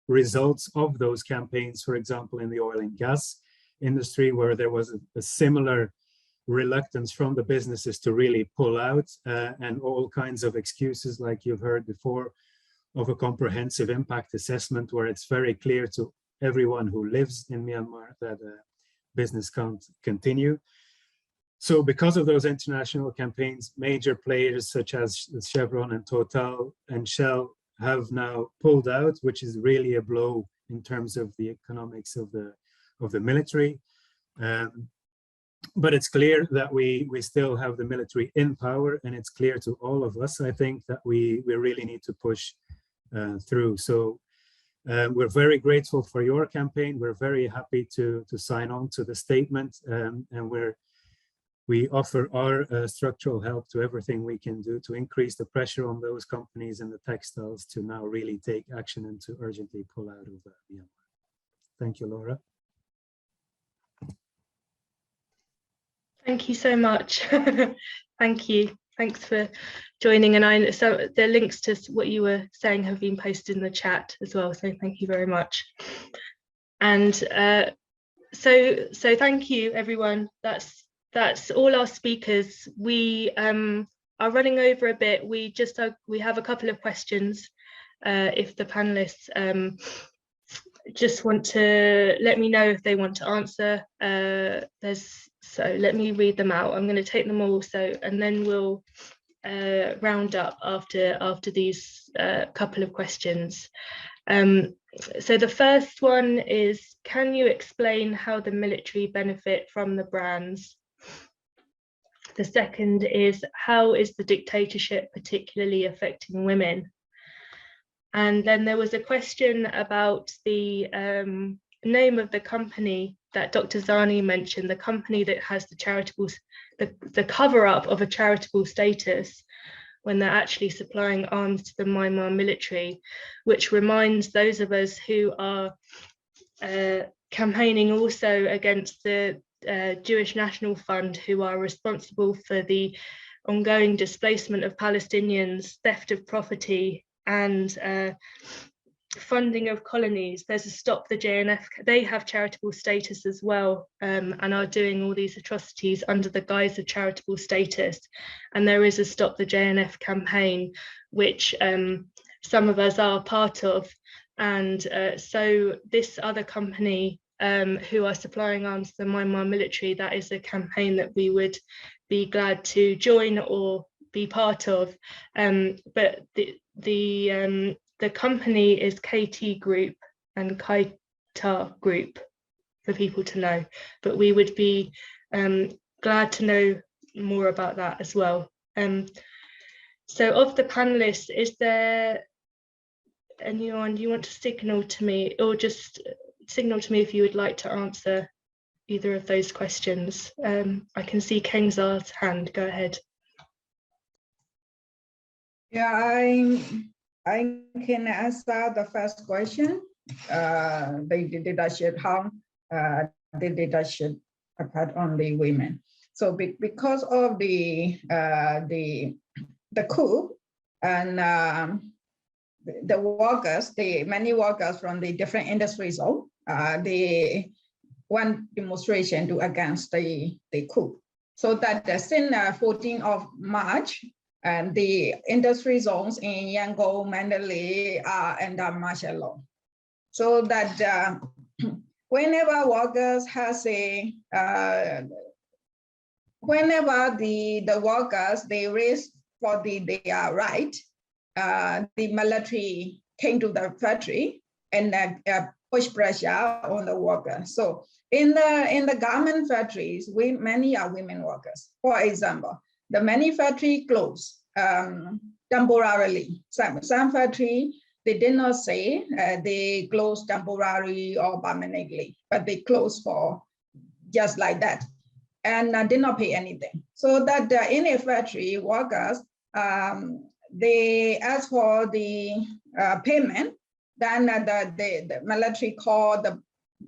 results of those campaigns, for example, in the oil and gas industry, where there was a similar reluctance from the businesses to really pull out, and all kinds of excuses, like you've heard before, of a comprehensive impact assessment, where it's very clear to everyone who lives in Myanmar that business can't continue. So because of those international campaigns, major players such as Chevron and Total and Shell have now pulled out, which is really a blow in terms of the economics of the military. But it's clear that we still have the military in power, and it's clear to all of us, I think, that we really need to push through. So we're very grateful for your campaign. We're very happy to sign on to the statement, and we offer our structural help to everything we can do to increase the pressure on those companies in the textiles to now really take action and to urgently pull out of Myanmar. Thank you, Laura. Thank you so much. Thank you. Thanks for joining. And so the links to what you were saying have been posted in the chat as well. So thank you very much. And so thank you, everyone. That's all our speakers. We are running over a bit. We have a couple of questions. If the panelists just want to let me know if they want to answer. So let me read them out. I'm going to take them all, and then we'll round up after these couple of questions. So the first one is, can you explain how the military benefit from the brands? The second is, how is the dictatorship particularly affecting women? And then there was a question about the name of the company that Dr. Zani mentioned, the company that has the charitable, the cover up of a charitable status when they're actually supplying arms to the Myanmar military, which reminds those of us who are campaigning also against the Jewish National Fund, who are responsible for the ongoing displacement of Palestinians, theft of property, and funding of colonies. There's a Stop the JNF, they have charitable status as well, and are doing all these atrocities under the guise of charitable status. And there is a Stop the JNF campaign, which some of us are part of. And so this other company who are supplying arms to the Myanmar military, that is a campaign that we would be glad to join or be part of. But the company is KT Group and Kaita Group, for people to know. But we would be glad to know more about that as well. So of the panelists, is there anyone you want to signal to me, or just signal to me if you would like to answer either of those questions? I can see Keng Zarung's hand. Go ahead. Yeah, I can answer the first question. The leadership, how the leadership apart on the women. So because of the coup and the workers, many workers from the different industry zone, they won demonstration to against the coup. So that since 14th of March, and the industry zones in Yangon, Mandalay are under martial law. So that whenever workers has a, whenever the workers, they raise for their right, the military came to the factory and push pressure on the workers. So in the garment factories, many are women workers. For example, the many factory closed temporarily. Some factory, they did not say they closed temporarily or permanently, but they closed for just like that and did not pay anything. So that in a factory, workers, they ask for the payment, then the military called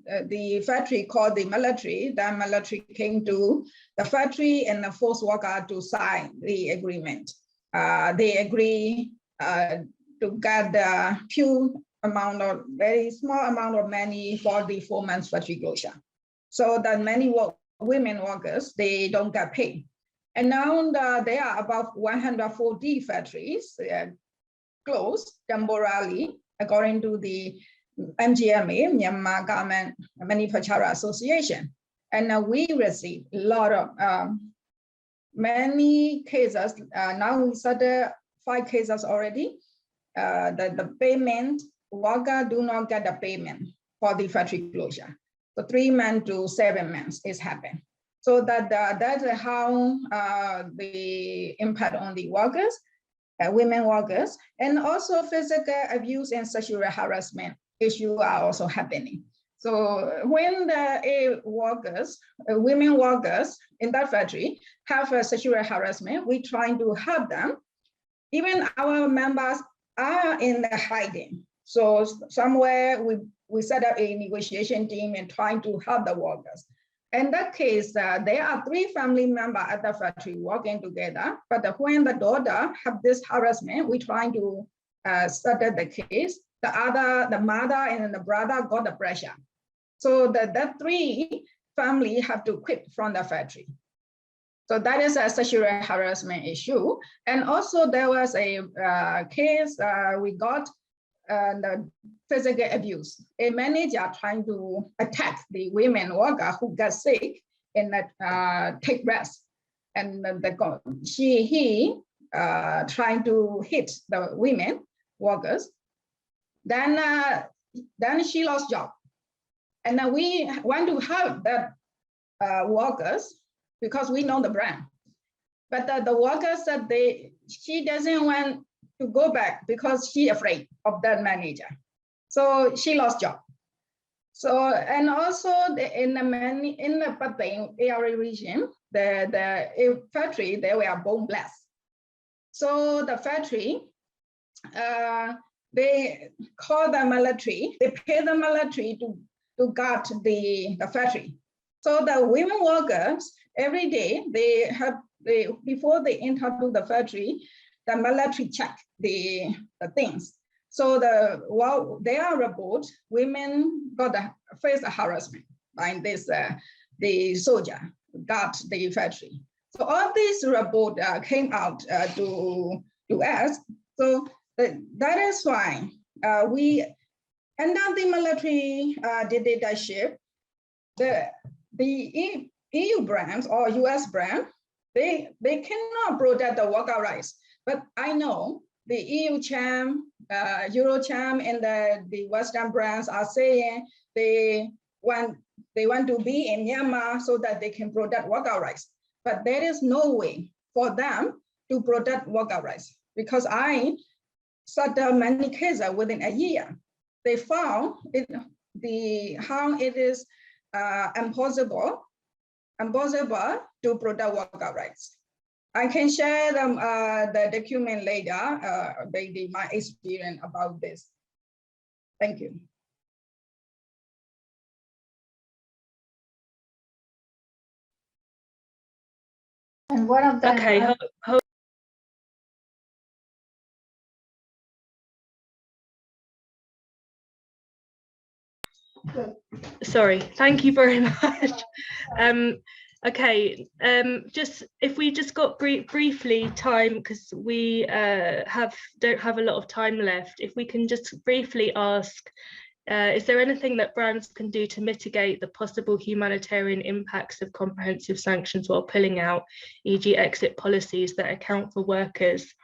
the factory called the military, the military came to the factory and forced worker to sign the agreement. They agree to get the few amount of, very small amount of money for the 4 months factory closure. So that many women workers, they don't get paid. And now there are about 140 factories closed temporarily, according to the MGMA, Myanmar Garment Manufacturer Association. And we receive a lot of many cases. Now we started 5 cases already. The payment, worker do not get the payment for the factory closure. So 3 months to 7 months is happened. So that's how the impact on the workers, women workers, and also physical abuse and sexual harassment issues are also happening. So when the workers, women workers in that factory have a sexual harassment, we trying to help them. Even our members are in the hiding. So somewhere we set up a negotiation team and trying to help the workers. In that case, there are 3 family members at the factory working together, but when the daughter have this harassment, we trying to settle the case. The mother and the brother got the pressure. So that 3 family have to quit from the factory. So that is a sexual harassment issue. And also there was a case we got the physical abuse. A manager trying to attack the women worker who got sick and take rest. And he trying to hit the women workers. Then she lost job. And then we want to help that workers because we know the brand. But the workers said she doesn't want to go back because she afraid of that manager. So she lost job. So, and also in the Pateng area region, the factory, they were bomb blast. So the factory, they call the military, they pay the military to guard the factory. So the women workers, every day, before they enter to the factory, the military check the things. So while they are report, women got the first harassment by this the soldier guard the factory. So all these report came out to us. So that is why we under the military dictatorship, the EU brands or US brand, they cannot protect the worker rights. But I know the EU CHAM, Eurocharm, and the Western brands are saying they want to be in Myanmar so that they can protect worker rights. But there is no way for them to protect worker rights, because I settled many cases within a year. They found how it is impossible to protect worker rights. I can share them the document later, my experience about this. Thank you. And one of them. Okay, sorry, thank you very much. Okay, just if we just got briefly time, because we don't have a lot of time left, if we can just briefly ask, is there anything that brands can do to mitigate the possible humanitarian impacts of comprehensive sanctions while pulling out, e.g. exit policies that account for workers,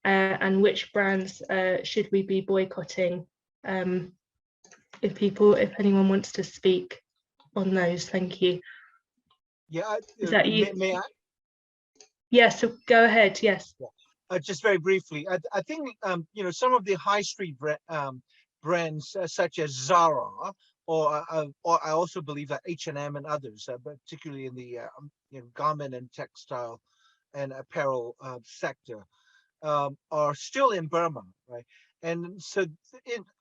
and which brands should we be boycotting? If anyone wants to speak on those, thank you. Yeah, Is that you? May I? Yes, so go ahead. Yes. Just very briefly, I think some of the high street brands such as Zara, or I also believe that H&M and others, particularly in the garment and textile and apparel sector, are still in Burma, right? And so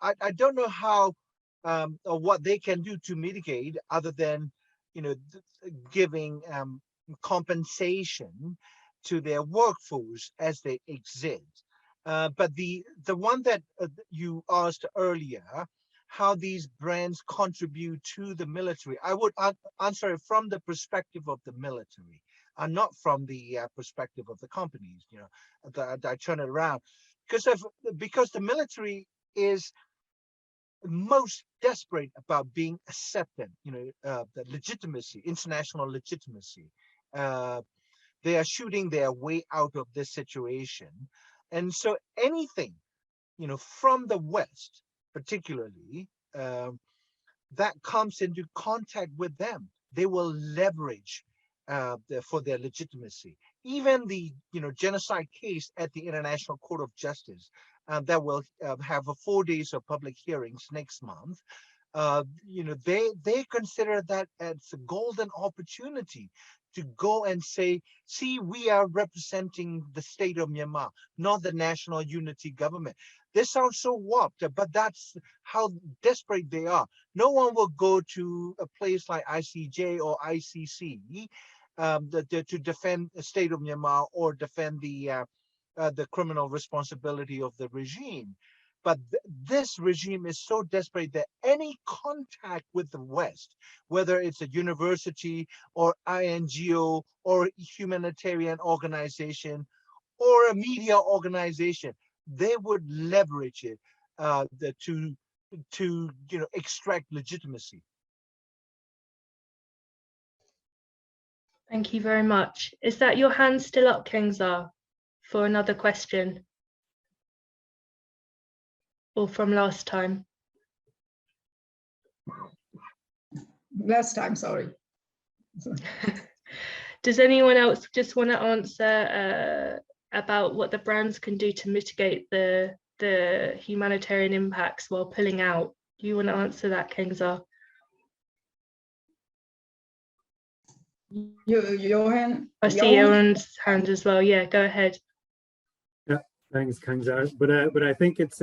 I don't know how or what they can do to mitigate, other than giving compensation to their workforce as they exit. But the one that you asked earlier, how these brands contribute to the military, I would answer it from the perspective of the military, and not from the perspective of the companies. I turn it around, because the military is most desperate about being accepted, the legitimacy, international legitimacy. They are shooting their way out of this situation. And so anything, from the West, particularly, that comes into contact with them, they will leverage for their legitimacy. Even the genocide case at the International Court of Justice, that will have 4 days of public hearings next month. They consider that as a golden opportunity to go and say, see, we are representing the state of Myanmar, not the national unity government. This sounds so warped, but that's how desperate they are. No one will go to a place like ICJ or ICC to defend the state of Myanmar or defend the criminal responsibility of the regime. But this regime is so desperate that any contact with the West, whether it's a university or INGO or humanitarian organization or a media organization, they would leverage it to extract legitimacy. Thank you very much. Is that your hand still up, Keng Zarung, for another question? Or from last time? Last time, sorry. Does anyone else just want to answer about what the brands can do to mitigate the humanitarian impacts while pulling out? Do you want to answer that, Keng Zarung? Johan. I see Johan's hand as well. Yeah, go ahead. Yeah, thanks, Keng Zarung. But I think it's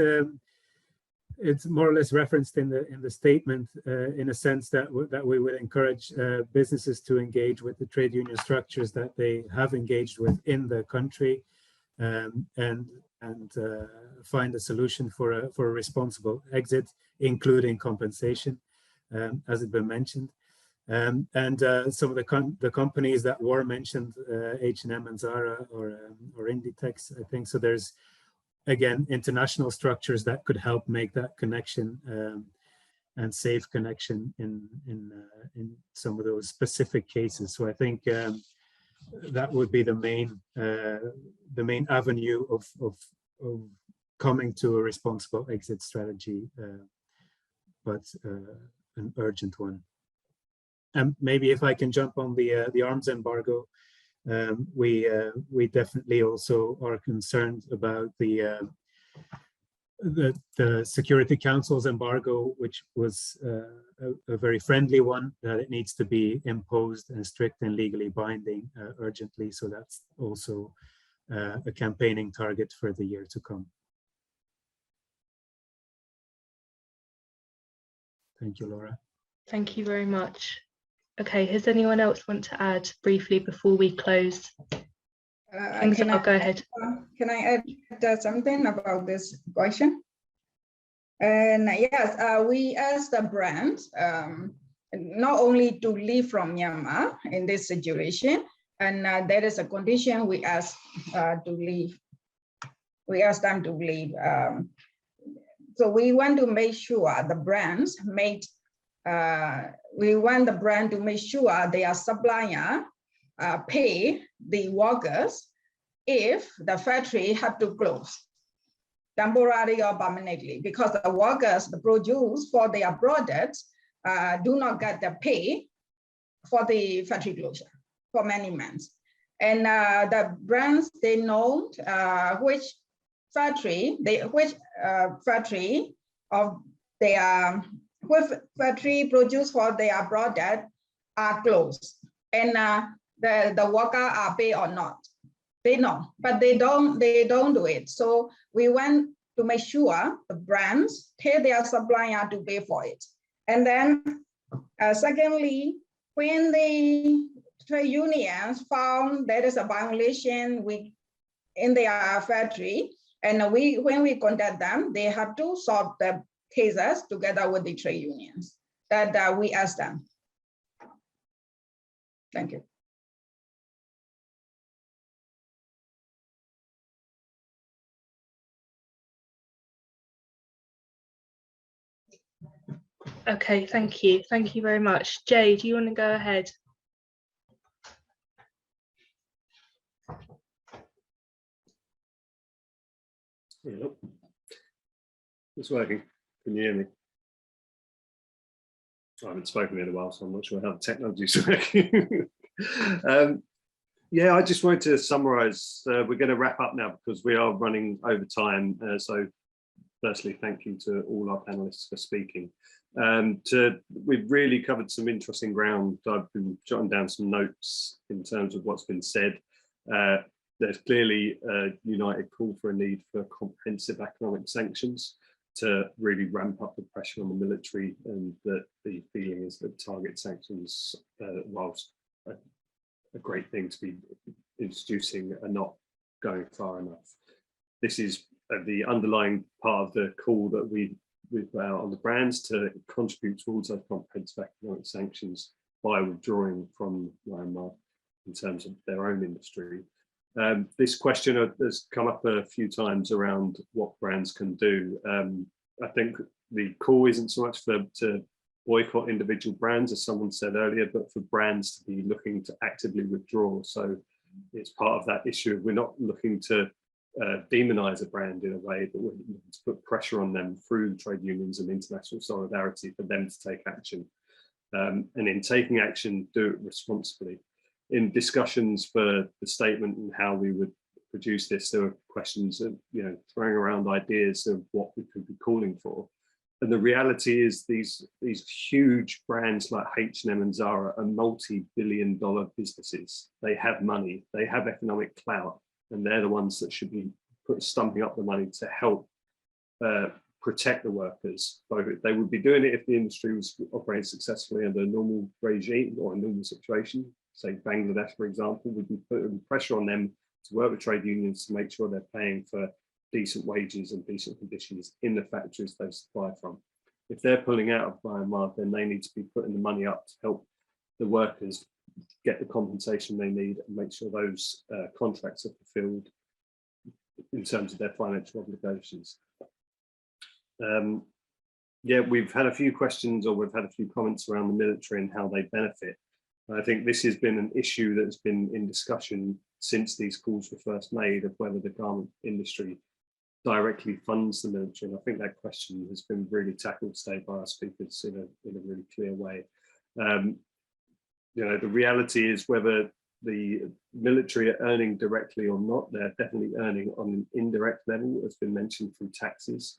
more or less referenced in the statement in a sense that we would encourage businesses to engage with the trade union structures that they have engaged with in the country, and find a solution for a responsible exit, including compensation, as has been mentioned. And some of the companies that were mentioned, H&M and Zara or Inditex, I think. So there's, again, international structures that could help make that connection and safe connection in some of those specific cases. So I think that would be the main avenue of coming to a responsible exit strategy, but an urgent one. And maybe if I can jump on the arms embargo, we definitely also are concerned about the Security Council's embargo, which was a very friendly one, that it needs to be imposed and strict and legally binding urgently. So that's also a campaigning target for the year to come. Thank you, Laura. Thank you very much. Okay, does anyone else want to add briefly before we close? I'll go ahead. Can I add something about this question? And yes, we asked the brands not only to leave from Myanmar in this situation, and that is a condition we asked to leave. We asked them to leave. So we want to make sure the brands made. We want the brand to make sure their supplier pay the workers if the factory have to close temporarily or permanently, because the workers produce for their products do not get the pay for the factory closure for many months. And the brands, they know which factory produce for their product are closed, and the worker are paid or not. They know, but they don't do it. So we want to make sure the brands tell their supplier to pay for it. And then secondly, when the trade unions found there is a violation in their factory, and when we contact them, they have to solve the cases together with the trade unions that we asked them. Thank you. Okay, thank you. Thank you very much. Jay, do you want to go ahead? Yeah, it's working. Can you hear me? I haven't spoken in a while, so I'm not sure how the technology is working. Yeah, I just wanted to summarize. We're going to wrap up now because we are running over time. So firstly, thank you to all our panelists for speaking. We've really covered some interesting ground. I've been jotting down some notes in terms of what's been said. There's clearly a united call for a need for comprehensive economic sanctions to really ramp up the pressure on the military, and that the feeling is that target sanctions, whilst a great thing to be introducing, are not going far enough. This is the underlying part of the call that we've on the brands to contribute towards those comprehensive economic sanctions by withdrawing from Myanmar in terms of their own industry. This question has come up a few times around what brands can do. I think the call isn't so much to boycott individual brands, as someone said earlier, but for brands to be looking to actively withdraw. So it's part of that issue. We're not looking to demonize a brand in a way, but we're looking to put pressure on them through trade unions and international solidarity for them to take action. And in taking action, do it responsibly. In discussions for the statement and how we would produce this, there were questions of, throwing around ideas of what we could be calling for. And the reality is these huge brands like H&M and Zara are multi-billion-dollar businesses. They have money, they have economic clout, and they're the ones that should be stumping up the money to help protect the workers. They would be doing it if the industry was operating successfully under a normal regime or a normal situation. Say Bangladesh, for example, would be putting pressure on them to work with trade unions to make sure they're paying for decent wages and decent conditions in the factories they supply from. If they're pulling out of Myanmar, then they need to be putting the money up to help the workers get the compensation they need and make sure those contracts are fulfilled in terms of their financial obligations. Yeah, we've had a few questions, or we've had a few comments around the military and how they benefit. I think this has been an issue that's been in discussion since these calls were first made, of whether the garment industry directly funds the military. And I think that question has been really tackled today by our speakers in a really clear way. You know, the reality is whether the military are earning directly or not, they're definitely earning on an indirect level, as been mentioned, through taxes.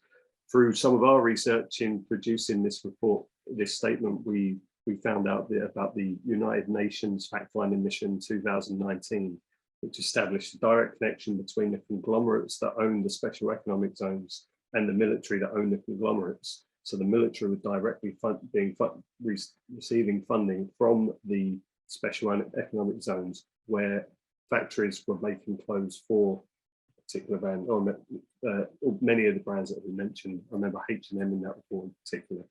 Through some of our research in producing this report, this statement, we found out about the United Nations Fact-Finding Mission 2019, which established a direct connection between the conglomerates that own the special economic zones and the military that own the conglomerates. So the military were directly receiving funding from the special economic zones where factories were making clothes for a particular brand, or many of the brands that we mentioned. I remember H&M in that report in particular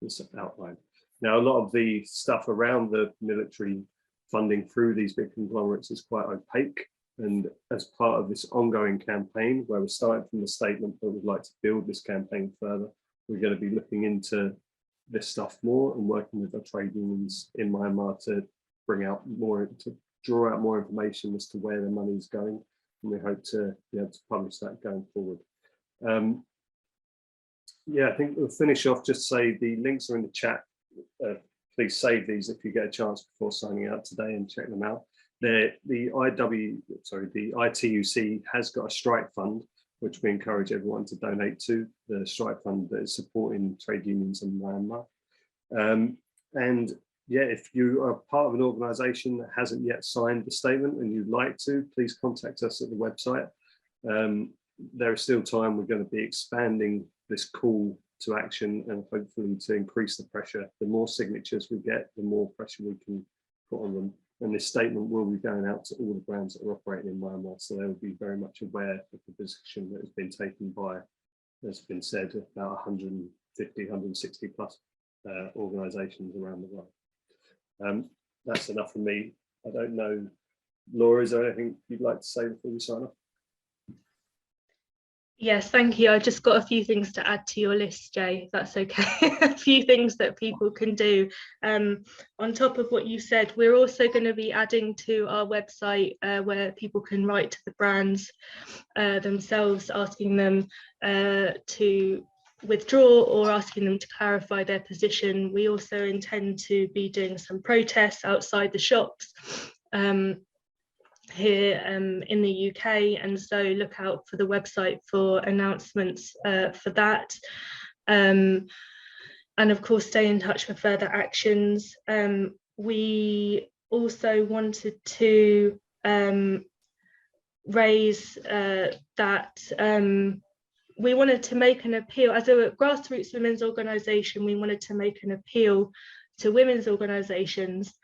was outlined. Now, a lot of the stuff around the military funding through these big conglomerates is quite opaque. And as part of this ongoing campaign, where we're starting from the statement that we'd like to build this campaign further, we're going to be looking into this stuff more and working with our trade unions in Myanmar to bring out more, to draw out more information as to where the money is going. And we hope to be able to publish that going forward. Yeah, I think we'll finish off, just say the links are in the chat. Please save these if you get a chance before signing out today and check them out. The ITUC has got a strike fund, which we encourage everyone to donate to, the strike fund that is supporting trade unions in Myanmar. And yeah, if you are part of an organisation that hasn't yet signed the statement and you'd like to, please contact us at the website. There is still time. We're going to be expanding this call to action and hopefully to increase the pressure. The more signatures we get, the more pressure we can put on them. And this statement will be going out to all the brands that are operating in Myanmar, so they will be very much aware of the position that has been taken by, as has been said, about 150, 160 plus organisations around the world. That's enough from me. I don't know, Laura, is there anything you'd like to say before we sign off? Yes, thank you. I just got a few things to add to your list, Jay, if that's okay. A few things that people can do. On top of what you said, we're also going to be adding to our website where people can write to the brands themselves, asking them to withdraw or asking them to clarify their position. We also intend to be doing some protests outside the shops here in the UK, and so look out for the website for announcements for that, and of course stay in touch for further actions. We also wanted to raise that we wanted to make an appeal as a grassroots women's organisation. We wanted to make an appeal to women's organisations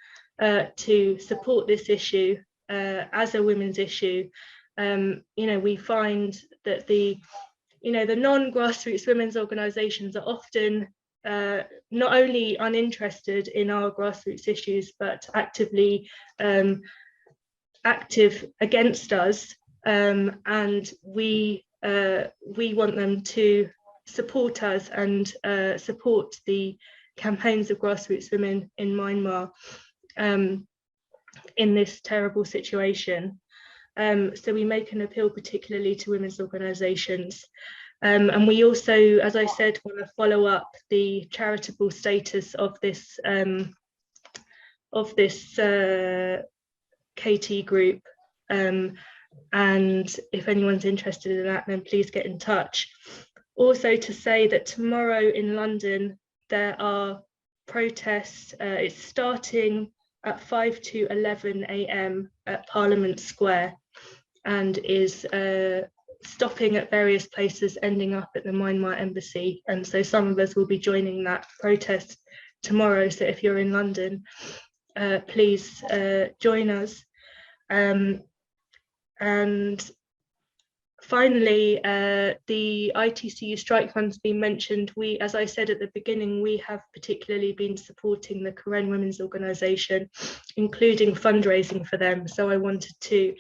to support this issue as a women's issue. We find that the non-grassroots women's organisations are often not only uninterested in our grassroots issues, but actively active against us, and we want them to support us and support the campaigns of grassroots women in Myanmar in this terrible situation. So we make an appeal particularly to women's organisations. And we also, as I said, want to follow up the charitable status of this KT group. And if anyone's interested in that, then please get in touch. Also to say that tomorrow in London, there are protests. It's starting at 5 to 11 a.m. at Parliament Square and is stopping at various places, ending up at the Myanmar embassy. And so some of us will be joining that protest tomorrow. So if you're in London, please join us. And finally, the ITCU Strike Fund's been mentioned. We, as I said at the beginning, we have particularly been supporting the Karen Women's Organisation, including fundraising for them. So I wanted to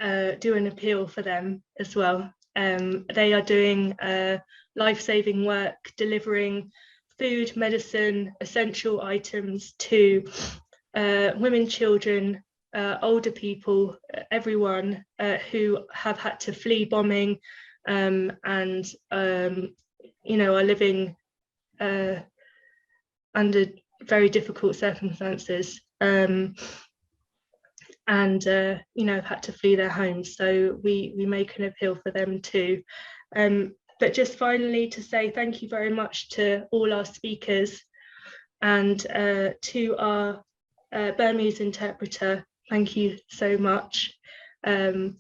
do an appeal for them as well. They are doing life-saving work, delivering food, medicine, essential items to women, children, older people, everyone who have had to flee bombing and you know, are living under very difficult circumstances. And you know, have had to flee their homes. So we make an appeal for them too. But just finally to say thank you very much to all our speakers and to our Burmese interpreter. Thank you so much. Yeah,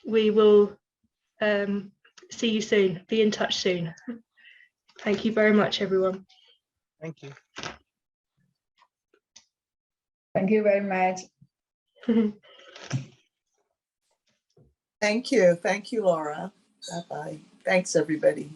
we will see you soon, be in touch soon. Thank you very much, everyone. Thank you. Thank you very much. Thank you. Thank you, Laura. Bye-bye. Thanks, everybody.